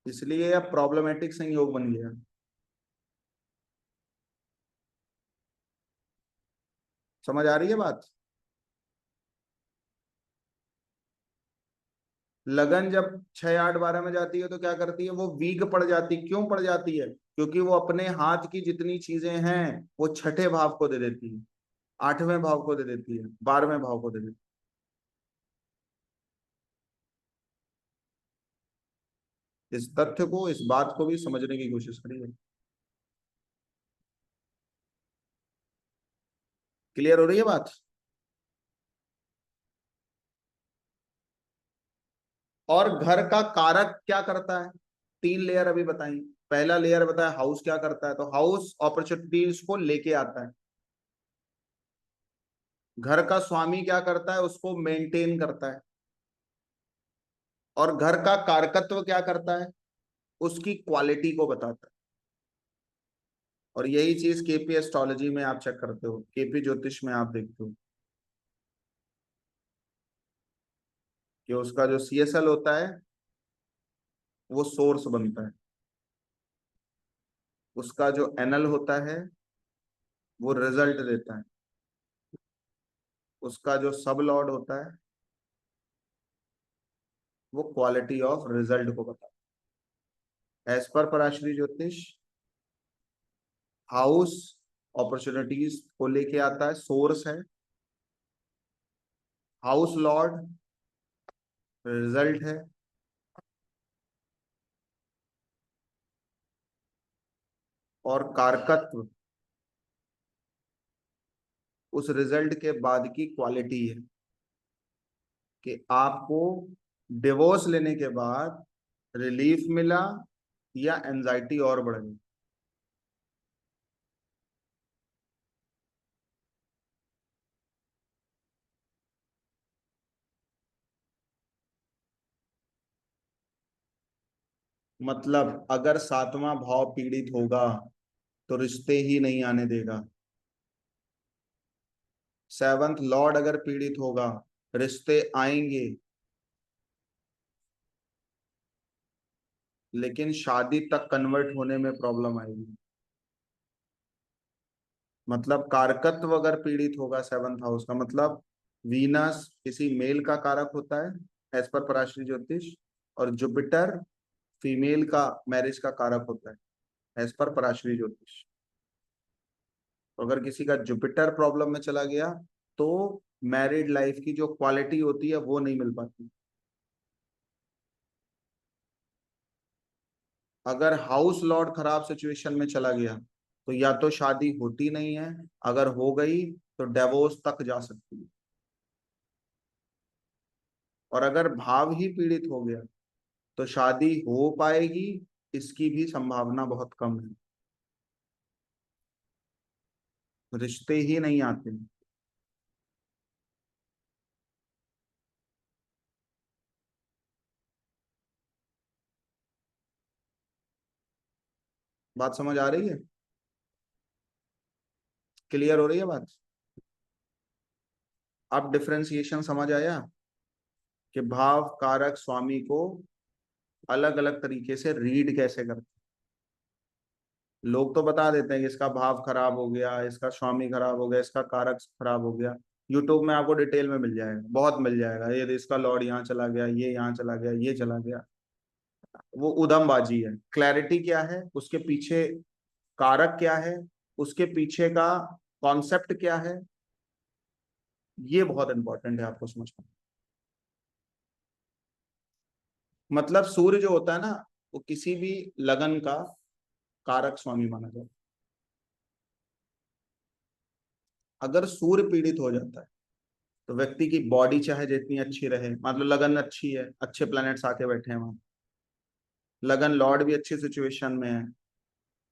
इसलिए अब प्रॉब्लमेटिक संयोग बन गया। समझ आ रही है बात। लगन जब 6 8 12 में जाती है तो क्या करती है, वो वीक पड़ जाती, क्यों पड़ जाती है, क्योंकि वो अपने हाथ की जितनी चीजें हैं वो छठे भाव को दे देती है, आठवें भाव को दे देती है, 12वें भाव को दे देती है। इस तथ्य को, इस बात को भी समझने की कोशिश करिए। क्लियर हो रही है बात। और घर का कारक क्या करता है, 3 लेयर अभी बताई। पहला लेयर बताया हाउस क्या करता है, तो हाउस अपॉर्चुनिटीज को लेके आता है। घर का स्वामी क्या करता है, उसको मेंटेन करता है। और घर का कारकत्व क्या करता है, उसकी क्वालिटी को बताता है। और यही चीज केपी एस्ट्रोलॉजी में आप चेक करते हो, केपी ज्योतिष में आप देखते हो कि उसका जो सीएसएल होता है वो सोर्स बनता है, उसका जो एनएल होता है वो रिजल्ट देता है, उसका जो सब लॉर्ड होता है वो क्वालिटी ऑफ रिजल्ट को बताता है। एज पर पराशरी ज्योतिष, हाउस अपॉर्चुनिटीज को लेके आता है, सोर्स है। हाउस लॉर्ड रिजल्ट है। और कारकत्व उस रिजल्ट के बाद की क्वालिटी है, कि आपको डिवोर्स लेने के बाद रिलीफ मिला या एंजाइटी और बढ़ गई। मतलब अगर 7वां भाव पीड़ित होगा तो रिश्ते ही नहीं आने देगा। सेवंथ लॉर्ड अगर पीड़ित होगा, रिश्ते आएंगे, लेकिन शादी तक कन्वर्ट होने में प्रॉब्लम आएगी। मतलब कारकत्व अगर पीड़ित होगा सेवंथ हाउस का, मतलब वीनस किसी मेल का कारक होता है एज पर पराशरी ज्योतिष, और जुपिटर फीमेल का मैरिज का कारक होता है एज पर पराशरी ज्योतिष। तो अगर किसी का जुपिटर प्रॉब्लम में चला गया तो मैरिड लाइफ की जो क्वालिटी होती है वो नहीं मिल पाती। अगर हाउस लॉर्ड खराब सिचुएशन में चला गया तो या तो शादी होती नहीं है, अगर हो गई तो डिवोर्स तक जा सकती है। और अगर भाव ही पीड़ित हो गया तो शादी हो पाएगी, इसकी भी संभावना बहुत कम है, रिश्ते ही नहीं आते। बात समझ आ रही है, क्लियर हो रही है बात। अब डिफरेंशिएशन समझ आया कि भाव कारक स्वामी को अलग अलग तरीके से रीड कैसे करते हैं। लोग तो बता देते हैं कि इसका भाव खराब हो गया, इसका स्वामी खराब हो गया, इसका कारक खराब हो गया। यूट्यूब में आपको डिटेल में मिल जाएगा, बहुत मिल जाएगा, ये इसका लॉर्ड यहाँ चला गया, ये यहाँ चला गया, ये चला गया। वो उधमबाजी है। क्लैरिटी क्या है, उसके पीछे कारक क्या है, उसके पीछे का कॉन्सेप्ट क्या है, ये बहुत इंपॉर्टेंट है आपको समझना। मतलब सूर्य जो होता है ना, वो किसी भी लगन का कारक स्वामी माना जाता है। अगर सूर्य पीड़ित हो जाता है तो व्यक्ति की बॉडी चाहे जितनी अच्छी रहे, मतलब लगन अच्छी है, अच्छे प्लैनेट्स आके बैठे हैं वहां, लगन लॉर्ड भी अच्छी सिचुएशन में है,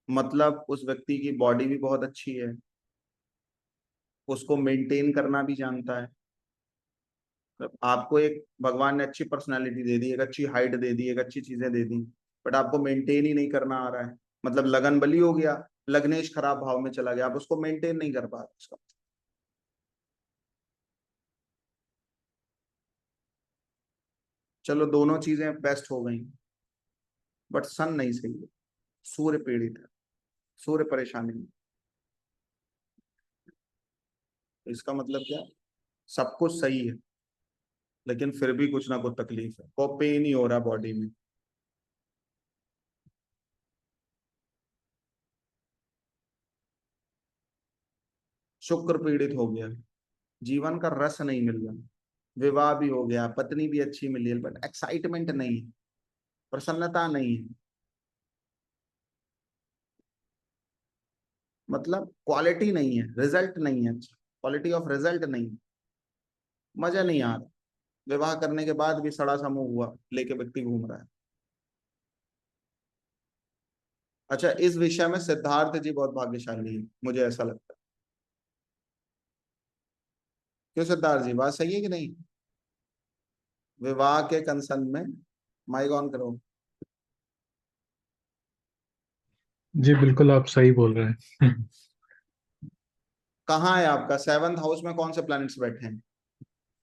मतलब उस व्यक्ति की बॉडी भी बहुत अच्छी है, उसको मेंटेन करना भी जानता है। मतलब आपको एक भगवान ने अच्छी पर्सनालिटी दे दी, एक अच्छी हाइट दे दी, एक अच्छी चीजें दे दी, बट आपको मेंटेन ही नहीं करना आ रहा है, मतलब लगन बली हो गया, लग्नेश खराब भाव में चला गया, आप उसको मेंटेन नहीं कर पा रहे उसका। चलो दोनों चीजें बेस्ट हो गई, बट सन नहीं सही है, सूर्य पीड़ित है, सूर्य परेशानी में। इसका मतलब क्या, सब कुछ सही है लेकिन फिर भी कुछ ना कुछ तकलीफ है, को पेन ही हो रहा बॉडी में। शुक्र पीड़ित हो गया, जीवन का रस नहीं मिल रहा, विवाह भी हो गया, पत्नी भी अच्छी मिली है, बट एक्साइटमेंट नहीं है, प्रसन्नता नहीं है, मतलब क्वालिटी नहीं है, रिजल्ट नहीं है, अच्छा क्वालिटी ऑफ रिजल्ट नहीं है, मजा नहीं आ रहा। विवाह करने के बाद भी सड़ा सा मुंह हुआ लेके व्यक्ति घूम रहा है। अच्छा, इस विषय में सिद्धार्थ जी बहुत भाग्यशाली है, मुझे ऐसा लगता है। क्यों सिद्धार्थ जी, बात सही है कि नहीं? विवाह के कंसर्न में माइक ऑन करो। जी बिल्कुल, आप सही बोल रहे हैं। कहाँ है आपका सेवंथ हाउस में, कौन से प्लैनेट्स बैठे हैं?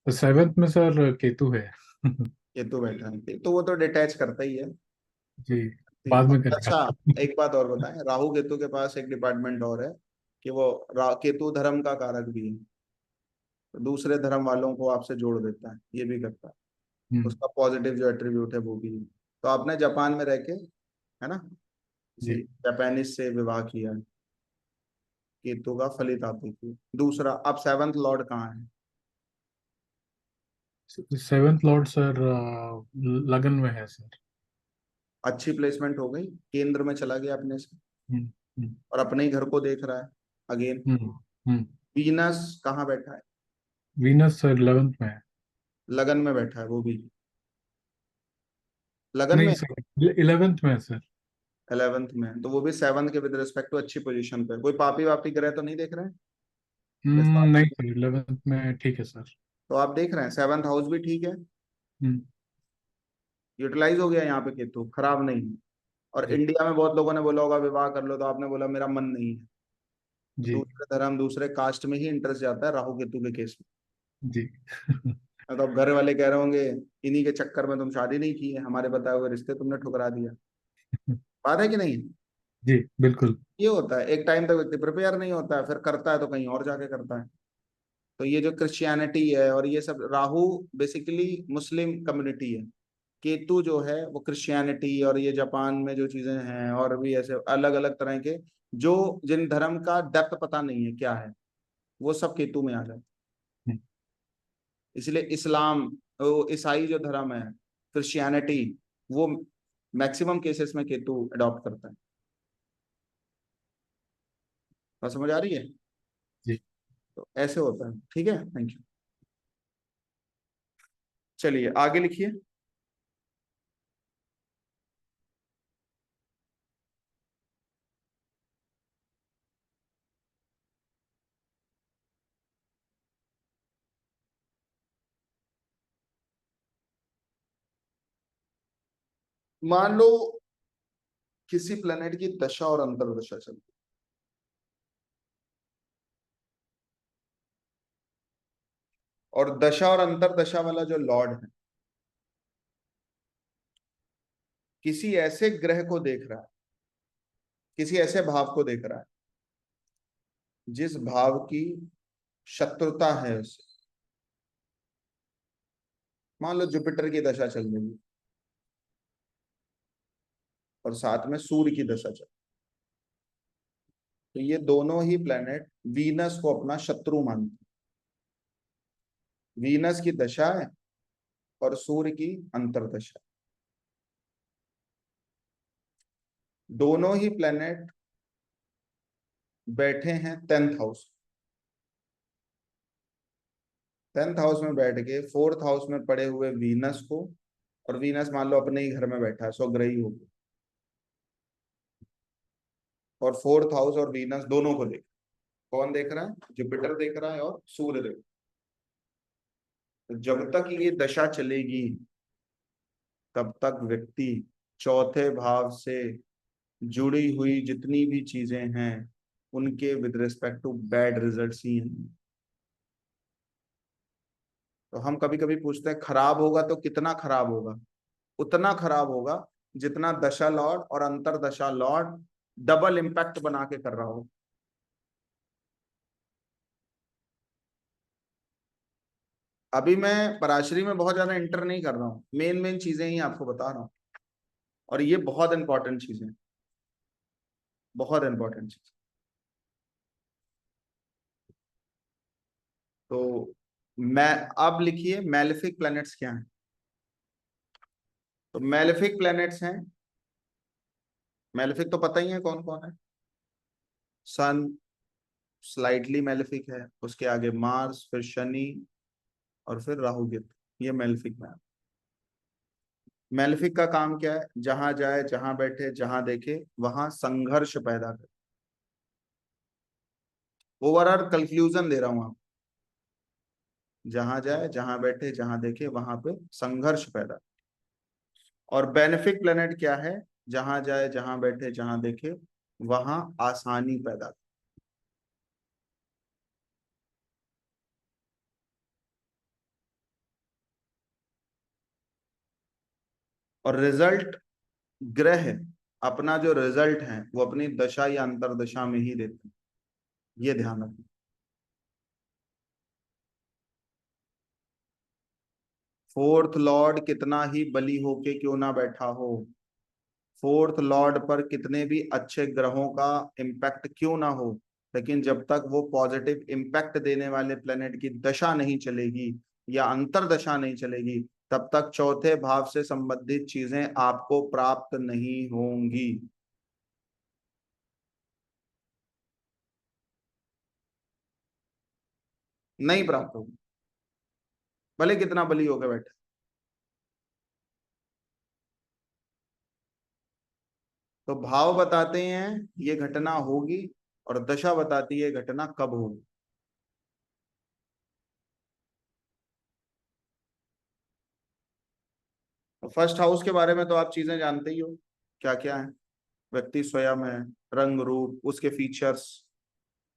तो सेवेंथ में सर केतु है। केतु बैठा है, तो वो तो डिटैच करता ही है। जी, बाद में करेगा। अच्छा, एक बात और बताएं, राहु केतु के पास एक डिपार्टमेंट और है कि वो केतु धर्म का कारक भी है, तो दूसरे धर्म वालों को आपसे जोड़ देता है, ये भी करता है, हम्म। उसका पॉजिटिव जो एट्रीब्यूट है वो भी है। तो आपने जापान में रह के, है ना, किसी जी, जापानीज से विवाह किया है, केतु का फलित आप देखिए। दूसरा, अब सेवंथ लॉर्ड कहाँ है? सेवेंथ लॉर्ड सर लगन में है सर। अच्छी प्लेसमेंट हो गई, केंद्र में चला गया अपने से, हम्म। हम्म। और अपने ही घर को देख रहा है अगेन। हम्म। हम्म। वीनस कहाँ बैठा है? वीनस सर 11th में है। लगन में बैठा है वो भी, लगन नहीं में। सर, 11th में है सर। 11th में, तो वो भी सेवंथ के विद रिस्पेक्ट टू अच्छी पोजीशन पे, कोई पापी वापी ग्रह तो नहीं देख रहे हैं? नहीं सर, 11th में ठीक है सर। तो आप देख रहे हैं सेवंथ हाउस भी ठीक है, हम्म। यूटिलाइज हो गया यहाँ पे केतु, खराब नहीं है। और जी। इंडिया में बहुत लोगों ने बोला होगा विवाह कर लो, तो आपने बोला मेरा मन नहीं है। जी। दूसरे धर्म दूसरे कास्ट में ही इंटरेस्ट जाता है राहु केतु के केस में। जी। तो अब घर वाले कह रहे होंगे इन्हीं के चक्कर में तुम शादी नहीं की है, हमारे बताए हुए रिश्ते तुमने ठुकरा दिया। बात है कि नहीं? जी बिल्कुल। ये होता है, एक टाइम तक व्यक्ति प्रिपेयर नहीं होता है, फिर करता है तो कहीं और जाके करता है। तो ये जो क्रिश्चियनिटी है और ये सब, राहु बेसिकली मुस्लिम कम्युनिटी है, केतु जो है वो क्रिश्चियनिटी और ये जापान में जो चीजें हैं और भी ऐसे अलग अलग तरह के, जो जिन धर्म का डेप्थ पता नहीं है क्या है, वो सब केतु में आ जाते हैं। हम्म। इसलिए इस्लाम, वो ईसाई जो धर्म है, क्रिश्चियनिटी, वो मैक्सिमम केसेस में केतु अडॉप्ट करता है। बात समझ आ रही है? जी। तो ऐसे होता है, ठीक है, थैंक यू। चलिए आगे लिखिए। मान लो किसी प्लेनेट की दशा और अंतर्दशा चल, और दशा और अंतर्दशा वाला जो लॉर्ड है किसी ऐसे ग्रह को देख रहा है, किसी ऐसे भाव को देख रहा है जिस भाव की शत्रुता है उससे। मान लो जुपिटर की दशा चल रही है, और साथ में सूर्य की दशा चल, तो ये दोनों ही प्लेनेट वीनस को अपना शत्रु मानते हैं। वीनस की दशा है और सूर्य की अंतर्दशा। दोनों ही प्लेनेट बैठे हैं 10th हाउस। 10th हाउस में बैठ के 4th हाउस में पड़े हुए वीनस को, और वीनस मान लो अपने ही घर में बैठा है, स्वग्रही होकर, और 4th हाउस और वीनस दोनों को देख, कौन देख रहा है? जुपिटर देख रहा है और सूर्य देख रहा है। तो जब तक ये दशा चलेगी तब तक व्यक्ति चौथे भाव से जुड़ी हुई जितनी भी चीजें हैं उनके with respect to bad results ही हैं। तो हम कभी कभी पूछते हैं खराब होगा तो कितना खराब होगा? उतना खराब होगा जितना दशा लॉर्ड और अंतरदशा लॉर्ड डबल इम्पैक्ट बना के कर रहा हो। अभी मैं पराशरी में बहुत ज्यादा इंटर नहीं कर रहा हूँ, मेन मेन चीजें ही आपको बता रहा हूँ, और ये बहुत इंपॉर्टेंट चीजें, बहुत इंपॉर्टेंट चीज। तो मैं अब लिखिए मैलेफिक प्लैनेट्स क्या हैं। तो मैलेफिक प्लैनेट्स हैं, मैलेफिक तो पता ही है कौन कौन है। सन स्लाइटली मैलेफिक है, उसके आगे मार्स, फिर शनि, और फिर राहु केतु, ये मैलेफिक में है। मैलेफिक का काम क्या है? जहां जाए, जहां बैठे, जहां देखे वहां संघर्ष पैदा करे। ओवरऑल कंक्लूजन दे रहा हूं आप, जहां जाए, जहां बैठे, जहां देखे वहां पे संघर्ष पैदा। और बेनिफिक प्लेनेट क्या है? जहां जाए, जहां बैठे, जहां देखे वहां आसानी पैदा। और रिजल्ट ग्रह अपना जो रिजल्ट है वो अपनी दशा या अंतरदशा में ही देते हैं, ये ध्यान रखना। फोर्थ लॉर्ड कितना ही बली होके क्यों ना बैठा हो, फोर्थ लॉर्ड पर कितने भी अच्छे ग्रहों का इम्पैक्ट क्यों ना हो, लेकिन जब तक वो पॉजिटिव इम्पैक्ट देने वाले प्लेनेट की दशा नहीं चलेगी या अंतरदशा नहीं चलेगी, तब तक चौथे भाव से संबंधित चीजें आपको प्राप्त नहीं होंगी। नहीं प्राप्त होगी, भले कितना बली होकर बैठे। तो भाव बताते हैं ये घटना होगी, और दशा बताती है घटना कब होगी। तो फर्स्ट हाउस के बारे में तो आप चीजें जानते ही हो, क्या क्या है। व्यक्ति स्वयं है, रंग रूप, उसके features,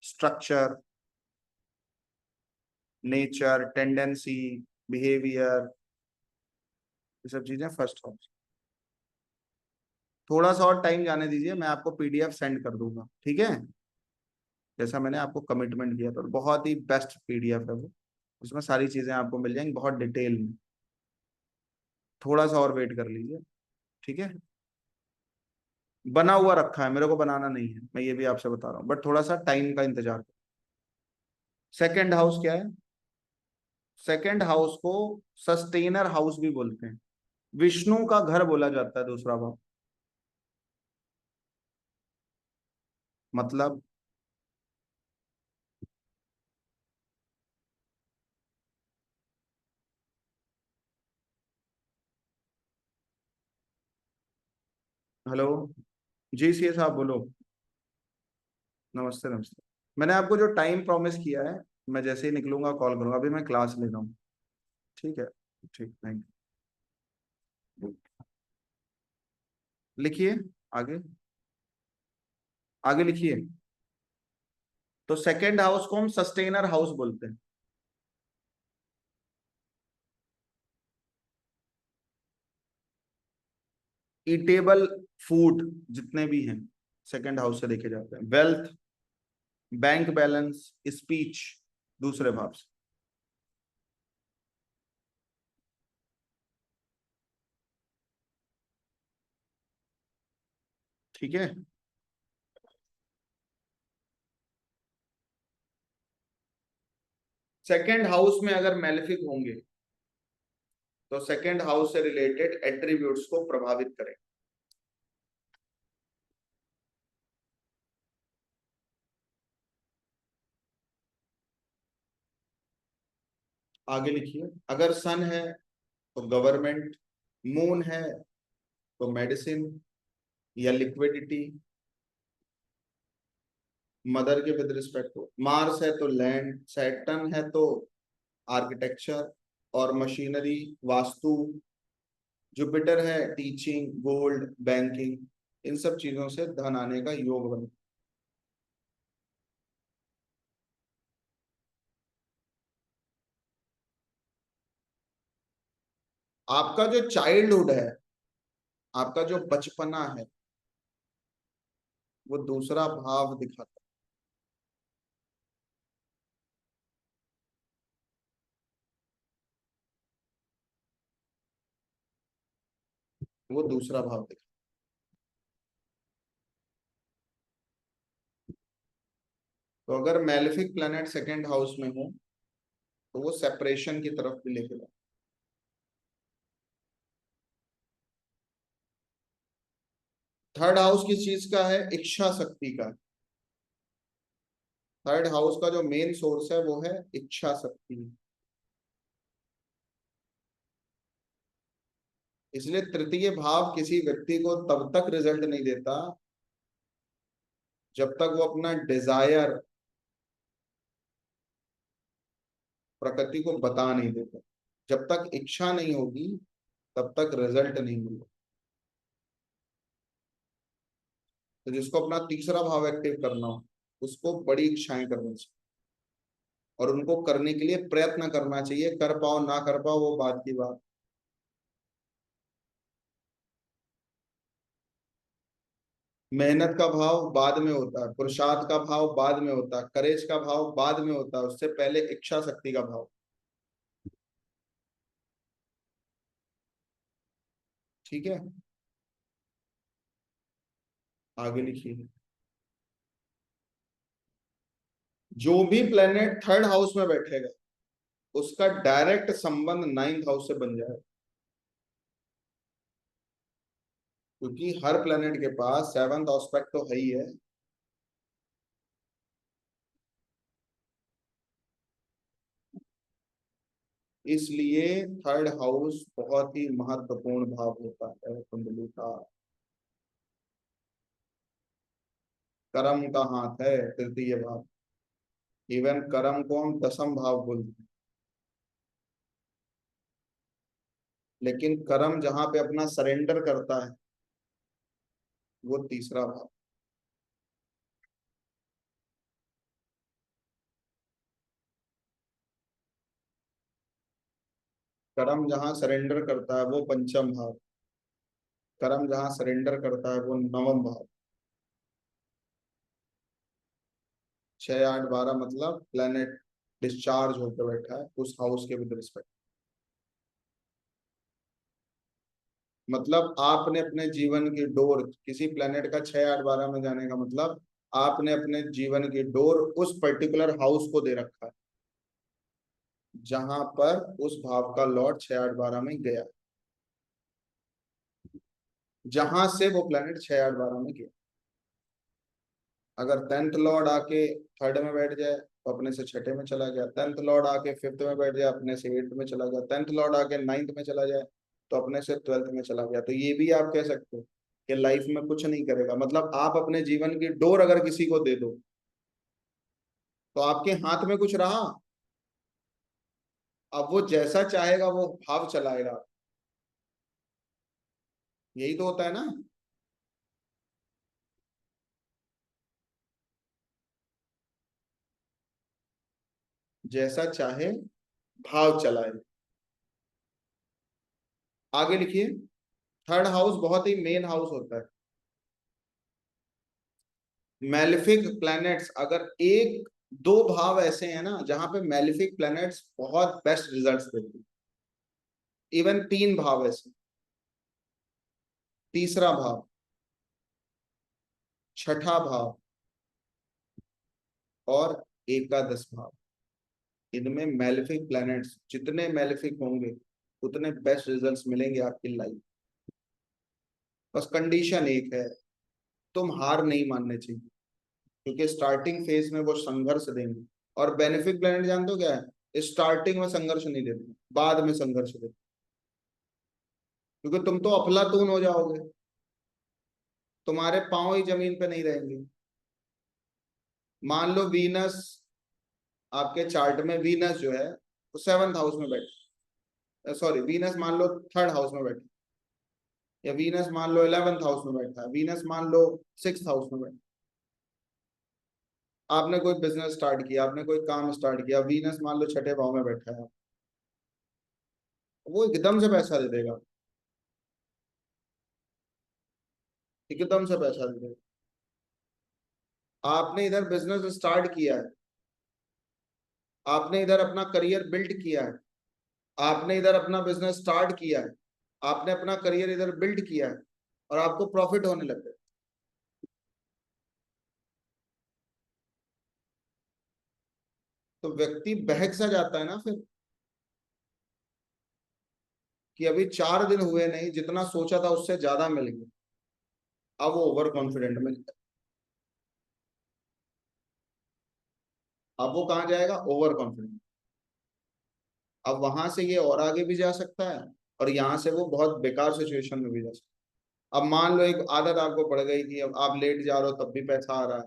structure, nature, tendency, behaviour, ये सब चीजें फर्स्ट हाउस। थोड़ा सा और टाइम जाने दीजिए, मैं आपको पीडीएफ सेंड कर दूंगा, ठीक है? जैसा मैंने आपको कमिटमेंट किया था, और बहुत ही बेस्ट पीडीएफ है वो, उसमें सारी चीजें आपको मिल जाएंगी बहुत डिटेल में। थोड़ा सा और वेट कर लीजिए, ठीक है? बना हुआ रखा है, मेरे को बनाना नहीं है, मैं ये भी आपसे बता रहा हूँ, बट थोड़ा सा टाइम का इंतजार करो। सेकेंड हाउस क्या है? सेकेंड हाउस को सस्टेनर हाउस भी बोलते हैं, विष्णु का घर बोला जाता है, दूसरा भाव। मतलब हेलो, जी सी साहब बोलो। नमस्ते नमस्ते। मैंने आपको जो टाइम प्रॉमिस किया है, मैं जैसे ही निकलूंगा कॉल करूंगा, अभी मैं क्लास ले रहा हूँ। ठीक है, ठीक, थैंक यू। लिखिए आगे, आगे लिखिए। तो सेकेंड हाउस को हम सस्टेनर हाउस बोलते हैं। ईटेबल फूड जितने भी हैं सेकेंड हाउस से देखे जाते हैं। वेल्थ, बैंक बैलेंस, स्पीच, दूसरे भाव से। ठीक है। सेकेंड हाउस में अगर मैलेफिक होंगे तो सेकेंड हाउस से रिलेटेड एट्रीब्यूट्स को प्रभावित करें। आगे लिखिए, अगर सन है तो गवर्नमेंट, मून है तो मेडिसिन या लिक्विडिटी, मदर के विद रिस्पेक्ट टू, मार्स है तो लैंड, सैटर्न है तो आर्किटेक्चर और मशीनरी, वास्तु, जुपिटर है टीचिंग, गोल्ड, बैंकिंग, इन सब चीजों से धन आने का योग बने। आपका जो चाइल्डहुड है, आपका जो बचपना है, वो दूसरा भाव दिखाता है, वो दूसरा भाव दिखाता है। तो अगर मैलेफिक प्लैनेट सेकंड हाउस में हो तो वो सेपरेशन की तरफ भी लेके जाए। थर्ड हाउस किस चीज का है? इच्छा शक्ति का। थर्ड हाउस का जो मेन सोर्स है वो है इच्छा शक्ति। इसलिए तृतीय भाव किसी व्यक्ति को तब तक रिजल्ट नहीं देता जब तक वो अपना डिजायर प्रकृति को बता नहीं देता। जब तक इच्छा नहीं होगी तब तक रिजल्ट नहीं मिलेगा। तो जिसको अपना तीसरा भाव एक्टिव करना हो उसको बड़ी इच्छाएं करनी चाहिए और उनको करने के लिए प्रयत्न करना चाहिए। कर पाओ ना कर पाओ वो बात की बात। मेहनत का भाव बाद में होता है, पुरुषार्थ का भाव बाद में होता है, करेज का भाव बाद में होता है, उससे पहले इच्छा शक्ति का भाव। ठीक है, आगे लिखिए। जो भी प्लेनेट थर्ड हाउस में बैठेगा उसका डायरेक्ट संबंध नाइन्थ हाउस से बन जाएगा, क्योंकि हर प्लेनेट के पास सेवंथ एस्पेक्ट तो है ही है। इसलिए थर्ड हाउस बहुत ही महत्वपूर्ण भाव होता है कुंडली का। कर्म का हाथ है तृतीय भाव। इवन कर्म को हम दसम भाव बोलते हैं, लेकिन कर्म जहां पे अपना सरेंडर करता है वो तीसरा भाव। कर्म जहां सरेंडर करता है वो पंचम भाव। कर्म जहां सरेंडर करता है वो नवम भाव। 6 8 12 मतलब प्लेनेट डिस्चार्ज होकर बैठा है उस हाउस के विद रिस्पेक्ट। मतलब आपने अपने जीवन की डोर किसी प्लेनेट का 6 8 12 में जाने का मतलब आपने अपने जीवन की डोर उस पर्टिकुलर हाउस को दे रखा है जहां पर उस भाव का लॉर्ड 6 8 12 में गया, जहां से वो प्लेनेट 6 8 12 में गया। अगर टेंथ लॉर्ड आके थर्ड में बैठ जाए तो अपने से छठे में चला गया, टेंथ लॉर्ड आके फिफ्थ में बैठ जाए अपने से एट्थ में चला गया, टेंथ लॉर्ड आके नाइन्थ में चला जाए तो अपने से ट्वेल्थ में चला गया। तो ये भी आप कह सकते हो कि लाइफ में कुछ नहीं करेगा। मतलब आप अपने जीवन की डोर अगर किसी को दे दो तो आपके हाथ में कुछ रहा, अब वो जैसा चाहेगा वो भाव चलाएगा। यही तो होता है ना। जैसा चाहे भाव चलाए। आगे लिखिए, थर्ड हाउस बहुत ही मेन हाउस होता है। मैलिफिक प्लैनेट्स अगर एक दो भाव ऐसे हैं ना जहां पे मैलिफिक प्लैनेट्स बहुत बेस्ट रिजल्ट्स देते हैं। इवन 3 भाव ऐसे। तीसरा भाव, छठा भाव और एकादश भाव, इनमें मेलेफिक प्लैनेट्स जितने मेलेफिक होंगे उतने बेस्ट रिजल्ट्स मिलेंगे आपकी लाइफ। बस कंडीशन एक है, तुम हार नहीं मानने चाहिए, क्योंकि स्टार्टिंग फेज में वो संघर्ष देंगे। और बेनिफिक प्लैनेट जानते हो क्या है? स्टार्टिंग में संघर्ष नहीं देते, बाद में संघर्ष देते, क्योंकि तुम तो अफलातून हो जाओगे, तुम्हारे पांव ही जमीन पे नहीं रहेंगे। मान लो वीनस, आपके चार्ट में वीनस जो है वो 7th हाउस में बैठे, सॉरी वीनस मान लो 3rd हाउस में बैठे, या वीनस मान लो 11th हाउस में बैठा है, वीनस मान लो 6th हाउस में बैठा। आपने कोई बिजनेस स्टार्ट किया, आपने कोई काम स्टार्ट किया, वीनस मान लो छठे भाव में बैठा है, वो एकदम से पैसा दे देगा, एकदम से पैसा दे देगा। आपने इधर बिजनेस स्टार्ट किया है, आपने इधर अपना करियर बिल्ड किया है, आपने इधर अपना बिजनेस स्टार्ट किया है, आपने अपना करियर इधर बिल्ड किया है, और आपको प्रॉफिट होने लग गए, तो व्यक्ति बहक सा जाता है ना फिर, कि अभी 4 दिन हुए नहीं, जितना सोचा था उससे ज्यादा मिल गया। अब वो ओवर कॉन्फिडेंट में, अब वो कहाँ जाएगा? Over confident. अब वहां से ये और आगे भी जा सकता है, और यहाँ से वो बहुत बेकार सिचुएशन में भी जा सकता है। अब मान लो एक आदत आपको पड़ गई कि अब आप लेट जा रहे हो तब भी पैसा आ रहा है,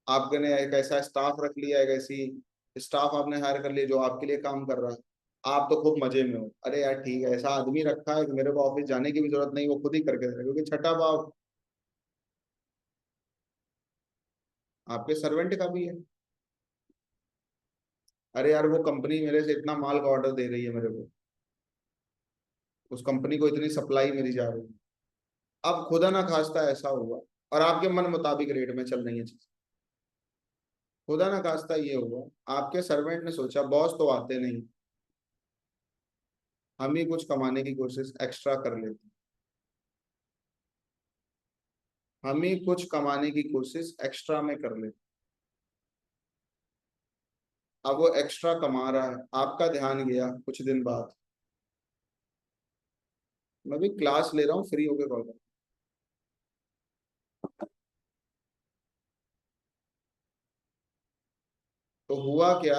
आपने एक ऐसा स्टाफ रख लिया, एक ऐसी स्टाफ आपने हायर कर लिया जो आपके लिए काम कर रहा है, आप तो खूब मजे में हो, अरे यार ठीक है, ऐसा आदमी रखा है कि मेरे को ऑफिस जाने की भी जरूरत नहीं, वो खुद ही करके देगा, क्योंकि छठा भाव आपके सर्वेंट का भी है। अरे यार वो कंपनी मेरे से इतना माल का ऑर्डर दे रही है मेरे को, उस कंपनी को इतनी सप्लाई मेरी जा रही है, अब खुदा ना खास्ता ऐसा हुआ और आपके मन मुताबिक रेट में चल रही है चीज, खुदा ना खास्ता ये हुआ, आपके सर्वेंट ने सोचा बॉस तो आते नहीं, हम ही कुछ कमाने की कोशिश एक्स्ट्रा कर लेते, हम ही कुछ कमाने की कोशिश एक्स्ट्रा में कर लेते। अब वो एक्स्ट्रा कमा रहा है, आपका ध्यान गया कुछ दिन बाद, मैं भी क्लास ले रहा हूँ, फ्री होके कॉल कर। तो हुआ क्या,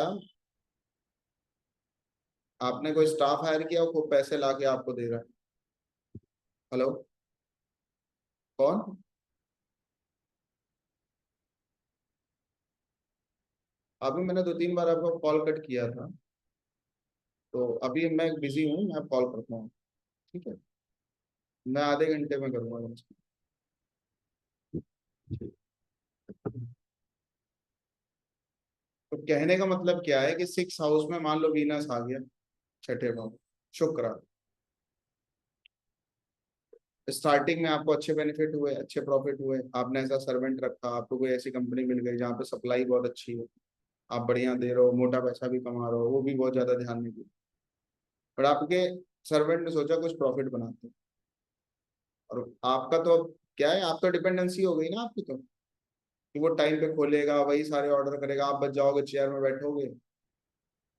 आपने कोई स्टाफ हायर किया, वो पैसे लाके आपको दे रहा है। हेलो, कौन? अभी मैंने 2-3 बार आपको कॉल कट किया था, तो अभी मैं बिजी हूँ, मैं कॉल करता हूँ, ठीक है? मैं आधे घंटे में करूँगा। तो कहने का मतलब क्या है कि 6th हाउस में मान लो वीनस आ गया, छठे भाव, शुक्र आ, स्टार्टिंग में आपको अच्छे बेनिफिट हुए, अच्छे प्रॉफिट हुए, आपने ऐसा सर्वेंट रखा, आपको कोई ऐसी कंपनी मिल गई जहाँ पे सप्लाई बहुत अच्छी हो, आप बढ़िया दे रहे हो, मोटा पैसा भी कमा रहे हो, वो भी बहुत ज्यादा ध्यान नहीं दिया, पर आपके सर्वेंट ने सोचा कुछ प्रॉफिट बनाते हैं, और आपका तो अब क्या है, आप तो डिपेंडेंसी हो गई ना आपकी, तो कि वो टाइम पे खोलेगा, वही सारे ऑर्डर करेगा, आप बच जाओगे चेयर में बैठोगे,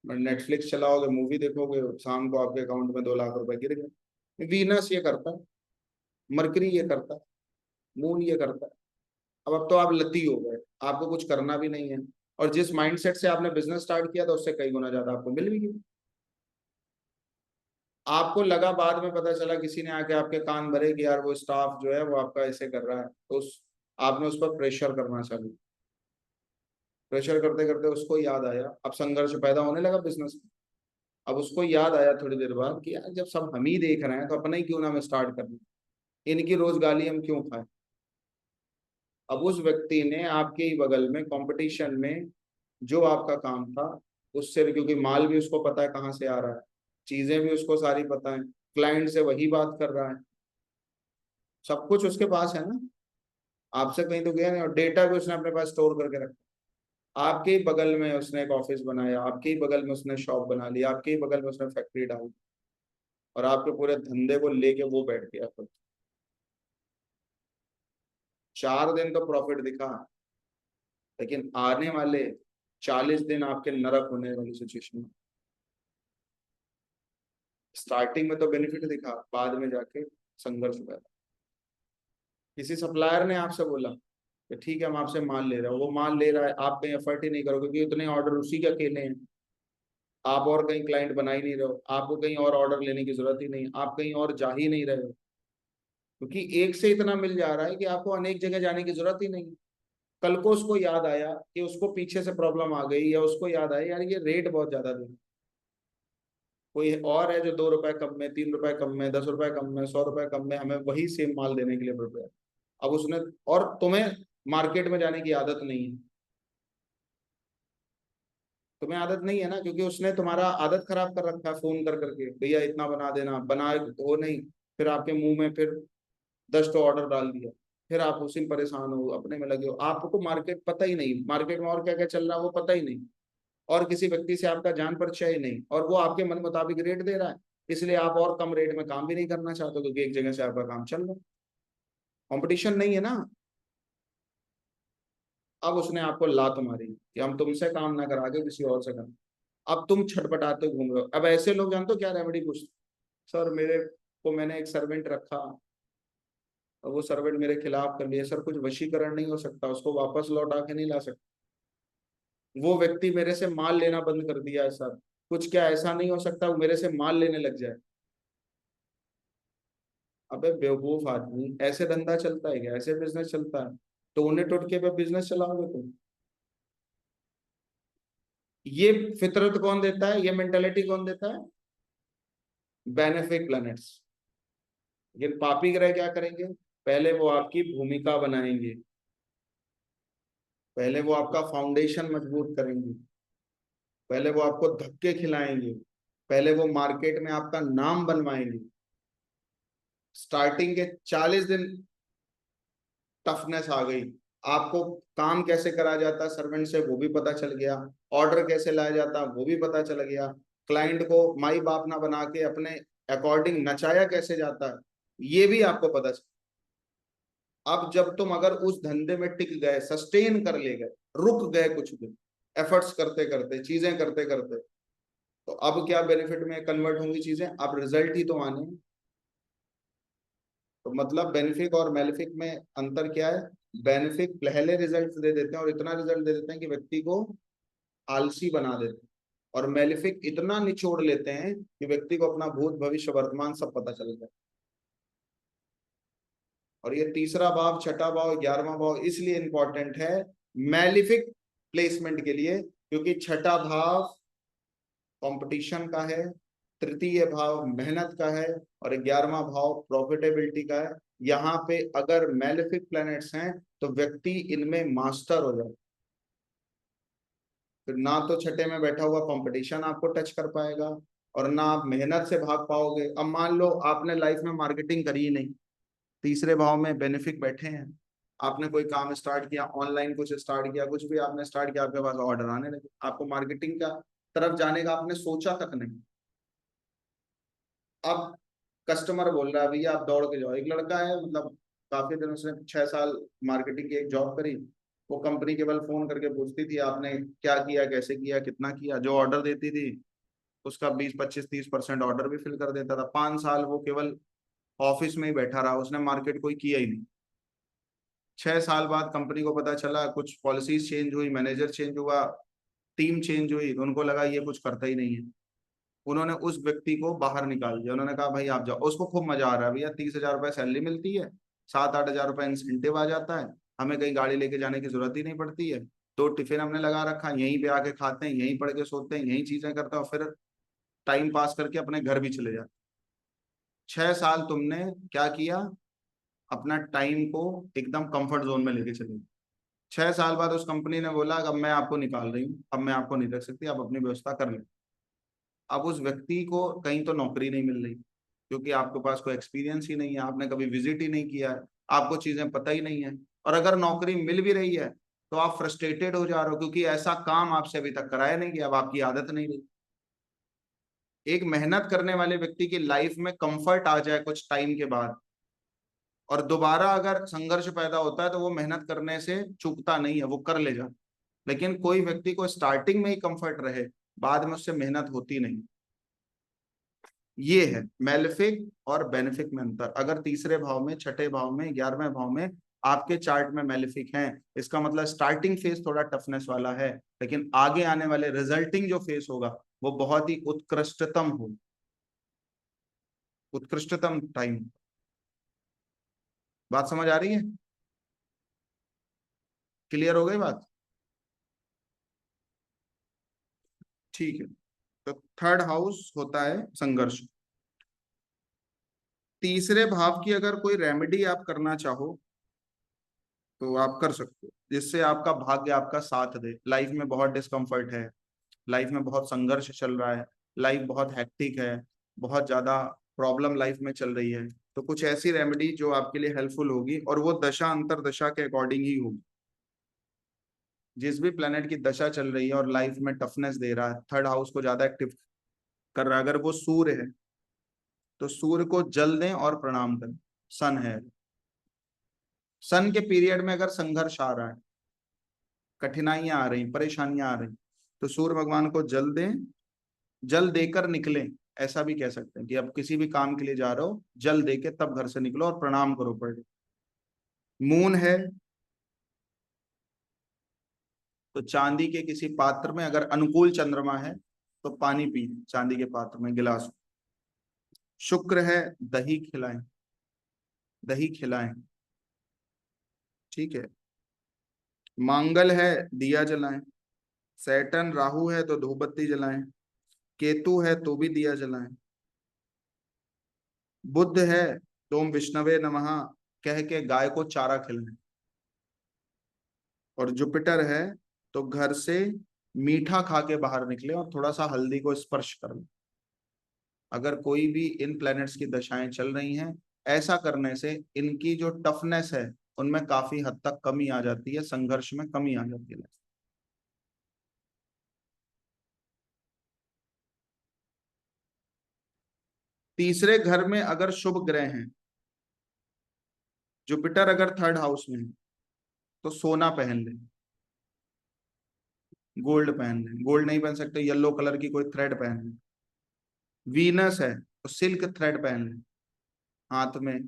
नेटफ्लिक्स चलाओगे, मूवी देखोगे, शाम को आपके अकाउंट में 2 लाख रुपए गिर गए। वीनस ये करता है, मरकरी ये करता है, मून ये करता है। अब तो आप लती हो गए, आपको कुछ करना भी नहीं है, और जिस माइंडसेट से आपने बिजनेस स्टार्ट किया था उससे कई गुना ज्यादा आपको मिल भी गया। आपको लगा, बाद में पता चला किसी ने आके आपके कान भरे कि यार वो स्टाफ जो है वो आपका ऐसे कर रहा है, तो उस आपने उस पर प्रेशर करना चालू, प्रेशर करते करते उसको याद आया, अब संघर्ष पैदा होने लगा बिजनेस में। अब उसको याद आया थोड़ी देर बाद कि यार जब सब हम ही देख रहे हैं तो अपना ही क्यों ना मैं स्टार्ट कर लूं, इनकी रोज गाली हम क्यों खाएं। अब उस व्यक्ति ने आपके ही बगल में कंपटीशन में जो आपका काम था उससे, क्योंकि माल भी उसको पता है कहाँ से आ रहा है, चीजें भी उसको सारी पता है, क्लाइंट से वही बात कर रहा है, सब कुछ उसके पास है ना, आपसे कहीं तो गया नहीं, और डेटा भी उसने अपने पास स्टोर करके रखा। आपके ही बगल में उसने एक ऑफिस बनाया, आपके ही बगल में उसने शॉप बना ली, आपके ही बगल में उसने फैक्ट्री डाली, और आपके पूरे धंधे को लेके वो बैठ गया खुद। 4 दिन तो प्रॉफिट दिखा, लेकिन आने वाले 40 दिन आपके नरक होने वाली सिचुएशन में। स्टार्टिंग में तो बेनिफिट दिखा, बाद में जाके संघर्ष हुआ। किसी सप्लायर ने आपसे बोला कि ठीक है हम आपसे माल ले रहे हो, वो माल ले रहा है, आप कहीं एफर्ट ही नहीं करो क्योंकि उतने ऑर्डर उसी के अकेले हैं, आप और कहीं क्लाइंट बना ही नहीं रहे हो, आपको कहीं और ऑर्डर लेने की जरूरत ही नहीं, आप कहीं और जा ही नहीं रहे हो, क्योंकि एक से इतना मिल जा रहा है कि आपको अनेक जगह जाने की जरूरत ही नहीं। कल को उसको याद आया कि उसको पीछे से प्रॉब्लम आ गई, या उसको याद आया यार ये रेट बहुत ज्यादा दे, कोई और है जो 2 रुपए कम में, 3 रुपए कम में, 10 रुपए कम में, 100 रुपए कम में हमें वही सेम माल देने के लिए प्रिपेयर। अब उसने, और तुम्हें मार्केट में जाने की आदत नहीं है, तुम्हें आदत नहीं है ना, क्योंकि उसने तुम्हारा आदत खराब कर रखा है, फोन कर करके भैया इतना बना देना, बनाए हो नहीं, फिर आपके मुंह में फिर 10 ऑर्डर डाल दिया, फिर आप उसी में परेशान हो, अपने में लगे हो, आपको मार्केट पता ही नहीं, मार्केट में और क्या क्या चल रहा है वो पता ही नहीं, और किसी व्यक्ति से आपका जान परिचय ही नहीं, और वो आपके मन मुताबिक रेट दे रहा है, इसलिए आप और कम रेट में काम भी नहीं करना चाहते क्योंकि एक जगह से आपका काम चल रहा है, कंपटीशन नहीं है ना। अब उसने आपको लात मारी कि हम तुमसे काम ना करा के किसी और से काम, अब तुम छटपटाते घूम रहे हो। अब ऐसे लोग जानते हो क्या रेमेडी पूछते, सर मेरे को, मैंने एक सर्वेंट रखा और वो सर्वेंट मेरे खिलाफ कर लिया, सर कुछ वशीकरण नहीं हो सकता, उसको वापस लौटा के नहीं ला सकता, वो व्यक्ति मेरे से माल लेना बंद कर दिया है सर, कुछ क्या ऐसा नहीं हो सकता वो मेरे से माल लेने लग जाए। अबे बेवकूफ आदमी, ऐसे धंधा चलता है क्या, ऐसे बिजनेस चलता है? तो उन्हें टोटके पे बिजनेस चलाओगे तुम? ये फितरत कौन देता है, ये मेंटेलिटी कौन देता है? Benefic planets. ये पापी ग्रह क्या करेंगे, पहले वो आपकी भूमिका बनाएंगे, पहले वो आपका फाउंडेशन मजबूत करेंगे, पहले वो आपको धक्के खिलाएंगे, पहले वो मार्केट में आपका नाम बनवाएंगे। स्टार्टिंग के 40 दिन टफनेस आ गई, आपको काम कैसे करा जाता है सर्वेंट से वो भी पता चल गया, ऑर्डर कैसे लाया जाता है वो भी पता चल गया, क्लाइंट को माई बाप ना बना के अपने अकॉर्डिंग नचाया कैसे जाता है ये भी आपको पता चल। अब जब तुम अगर उस धंधे में टिक गए, सस्टेन कर ले गए, रुक गए कुछ दिन, एफर्ट्स करते करते, चीजें करते करते, तो अब क्या बेनिफिट में कन्वर्ट होंगी चीजें, अब रिजल्ट ही तो आने हैं। तो मतलब बेनिफिक और मेलिफिक में अंतर क्या है? बेनिफिक पहले रिजल्ट दे देते हैं और इतना रिजल्ट दे देते हैं कि व्यक्ति को आलसी बना देते हैं, और मेलिफिक इतना निचोड़ लेते हैं कि व्यक्ति को अपना भूत भविष्य वर्तमान सब पता चल जाए। और ये तीसरा भाव, छठा भाव, 11वां भाव इसलिए इंपॉर्टेंट है मेलिफिक प्लेसमेंट के लिए, क्योंकि छठा भाव कंपटीशन का है, तृतीय भाव मेहनत का है, और 11वां भाव प्रॉफिटेबिलिटी का है। यहाँ पे अगर मेलेफिक प्लैनेट्स हैं तो व्यक्ति इनमें मास्टर हो जाए, फिर ना तो छठे में बैठा हुआ कंपटीशन आपको टच कर पाएगा, और ना आप मेहनत से भाग पाओगे। अब मान लो आपने लाइफ में मार्केटिंग करी ही नहीं, तीसरे भाव में बेनिफिक बैठे हैं, आपने कोई काम स्टार्ट किया, ऑनलाइन कुछ स्टार्ट किया, कुछ भी आपने स्टार्ट किया, आपके पास ऑर्डर आने लगे, आपको मार्केटिंग का तरफ जाने का आपने सोचा तक नहीं। अब कस्टमर बोल रहा है भैया आप दौड़ के जाओ, एक लड़का है मतलब काफी दिन, उसने 6 साल मार्केटिंग की एक जॉब करी, वो कंपनी केवल फोन करके पूछती थी आपने क्या किया, कैसे किया, कितना किया, जो ऑर्डर देती थी उसका 20, 25, 30% ऑर्डर भी फिल कर देता था। 5 साल वो केवल ऑफिस में ही बैठा रहा, उसने मार्केट कोई किया ही नहीं। 6 साल बाद कंपनी को पता चला, कुछ पॉलिसीज चेंज हुई, मैनेजर चेंज हुआ, टीम चेंज हुई, तो उनको लगा ये कुछ करता ही नहीं है, उन्होंने उस व्यक्ति को बाहर निकाल दिया। उन्होंने कहा भाई आप जाओ, उसको खूब मजा आ रहा है भैया, 30,000 रुपए सैलरी मिलती है, 7-8 हजार रुपए इंसेंटिव आ जाता है, हमें कहीं गाड़ी लेके जाने की जरूरत ही नहीं पड़ती है, 2 टिफिन हमने लगा रखा है, यहीं पे आके खाते हैं, यहीं पढ़ के सोते हैं, यहीं चीजें करते हैं, और फिर टाइम पास करके अपने घर भी चले जाते। 6 साल तुमने क्या किया, अपना टाइम को एकदम कंफर्ट जोन में लेके चले। 6 साल बाद उस कंपनी ने बोला अब मैं आपको निकाल रही हूँ, अब मैं आपको नहीं रख सकती, आप अपनी व्यवस्था कर लें। अब उस व्यक्ति को कहीं तो नौकरी नहीं मिल रही, क्योंकि आपके पास कोई एक्सपीरियंस ही नहीं है, आपने कभी विजिट ही नहीं किया है, आपको चीजें पता ही नहीं है, और अगर नौकरी मिल भी रही है तो आप फ्रस्ट्रेटेड हो जा रहे हो क्योंकि ऐसा काम आपसे अभी तक कराया नहीं गया, अब आपकी आदत नहीं रही। एक मेहनत करने वाले व्यक्ति की लाइफ में कंफर्ट आ जाए कुछ टाइम के बाद, और दोबारा अगर संघर्ष पैदा होता है तो वो मेहनत करने से चूकता नहीं है, वो कर ले जाता। लेकिन कोई व्यक्ति को स्टार्टिंग में ही कंफर्ट रहे, बाद में उससे मेहनत होती नहीं। ये है मेलेफिक और बेनिफिक में अंतर। अगर तीसरे भाव में, छठे भाव में, 11वें भाव में आपके चार्ट में मेलेफिक है, इसका मतलब स्टार्टिंग फेज थोड़ा टफनेस वाला है, लेकिन आगे आने वाले रिजल्टिंग जो फेज होगा वो बहुत ही उत्कृष्टतम हो, उत्कृष्टतम टाइम। बात समझ आ रही है? क्लियर हो गई बात? ठीक है। तो थर्ड हाउस होता है संघर्ष। तीसरे भाव की अगर कोई रेमेडी आप करना चाहो तो आप कर सकते हो, जिससे आपका भाग्य आपका साथ दे। लाइफ में बहुत डिस्कम्फर्ट है, लाइफ में बहुत संघर्ष चल रहा है, लाइफ बहुत हैक्टिक है, बहुत ज्यादा प्रॉब्लम लाइफ में चल रही है, तो कुछ ऐसी रेमेडी जो आपके लिए हेल्पफुल होगी, और वो दशा अंतर दशा के अकॉर्डिंग ही होगी। जिस भी प्लेनेट की दशा चल रही है और लाइफ में टफनेस दे रहा है, थर्ड हाउस को ज्यादा एक्टिव कर रहा है, अगर वो सूर्य है तो सूर्य को जल दें और प्रणाम करें। सन है, सन के पीरियड में अगर संघर्ष आ रहा है, कठिनाइयां आ रही, परेशानियां आ रही, तो सूर्य भगवान को जल दें, जल देकर निकलें। ऐसा भी कह सकते हैं कि अब किसी भी काम के लिए जा रहे हो, जल दे के तब घर से निकलो और प्रणाम करो पर डे। मून है तो चांदी के किसी पात्र में, अगर अनुकूल चंद्रमा है तो पानी पी चांदी के पात्र में, गिलास। शुक्र है, दही खिलाएं, दही खिलाएं। ठीक है। मंगल है, दिया जलाएं। सैटर्न राहु है तो धूप बत्ती जलाएं। केतु है तो भी दिया जलाएं। बुध है तो ओम विष्णवे नमः कह के गाय को चारा खिलाएं। और जुपिटर है तो घर से मीठा खा के बाहर निकले और थोड़ा सा हल्दी को स्पर्श कर लें। अगर कोई भी इन प्लैनेट्स की दशाएं चल रही हैं, ऐसा करने से इनकी जो टफनेस है उनमें काफी हद तक कमी आ जाती है, संघर्ष में कमी आ जाती है। तीसरे घर में अगर शुभ ग्रह हैं, जुपिटर अगर थर्ड हाउस में है तो सोना पहन ले, गोल्ड पहन ले। गोल्ड नहीं पहन सकते, येलो कलर की कोई थ्रेड पहन ले। वीनस है तो सिल्क थ्रेड पहन ले हाथ में।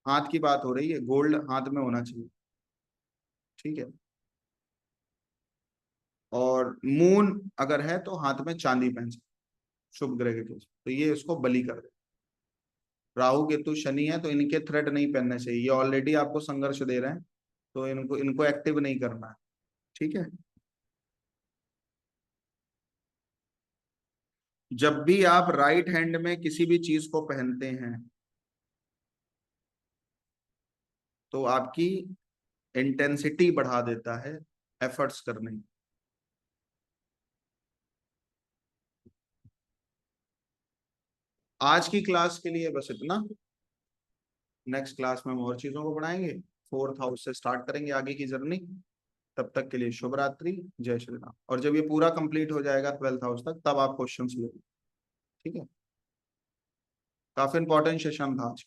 हाथ की बात हो रही है, गोल्ड हाथ में होना चाहिए। ठीक है। और मून अगर है तो हाथ में चांदी पहन सकते, शुभ ग्रह के केस, तो ये इसको बलि कर दे। राहु केतु शनि है तो इनके थ्रेड नहीं पहनने चाहिए, ये ऑलरेडी आपको संघर्ष दे रहे हैं, तो इनको इनको एक्टिव नहीं करना है। ठीक है। जब भी आप राइट हैंड में किसी भी चीज को पहनते हैं तो आपकी इंटेंसिटी बढ़ा देता है एफर्ट्स करने की। आज की क्लास के लिए बस इतना। नेक्स्ट क्लास में हम और चीजों को पढ़ाएंगे, फोर्थ हाउस से स्टार्ट करेंगे आगे की जर्नी। तब तक के लिए शुभ रात्रि, जय श्री राम। और जब ये पूरा कंप्लीट हो जाएगा 12th हाउस तक, तब आप क्वेश्चन लेंगे। ठीक है। काफी इंपॉर्टेंट सेशन था आज।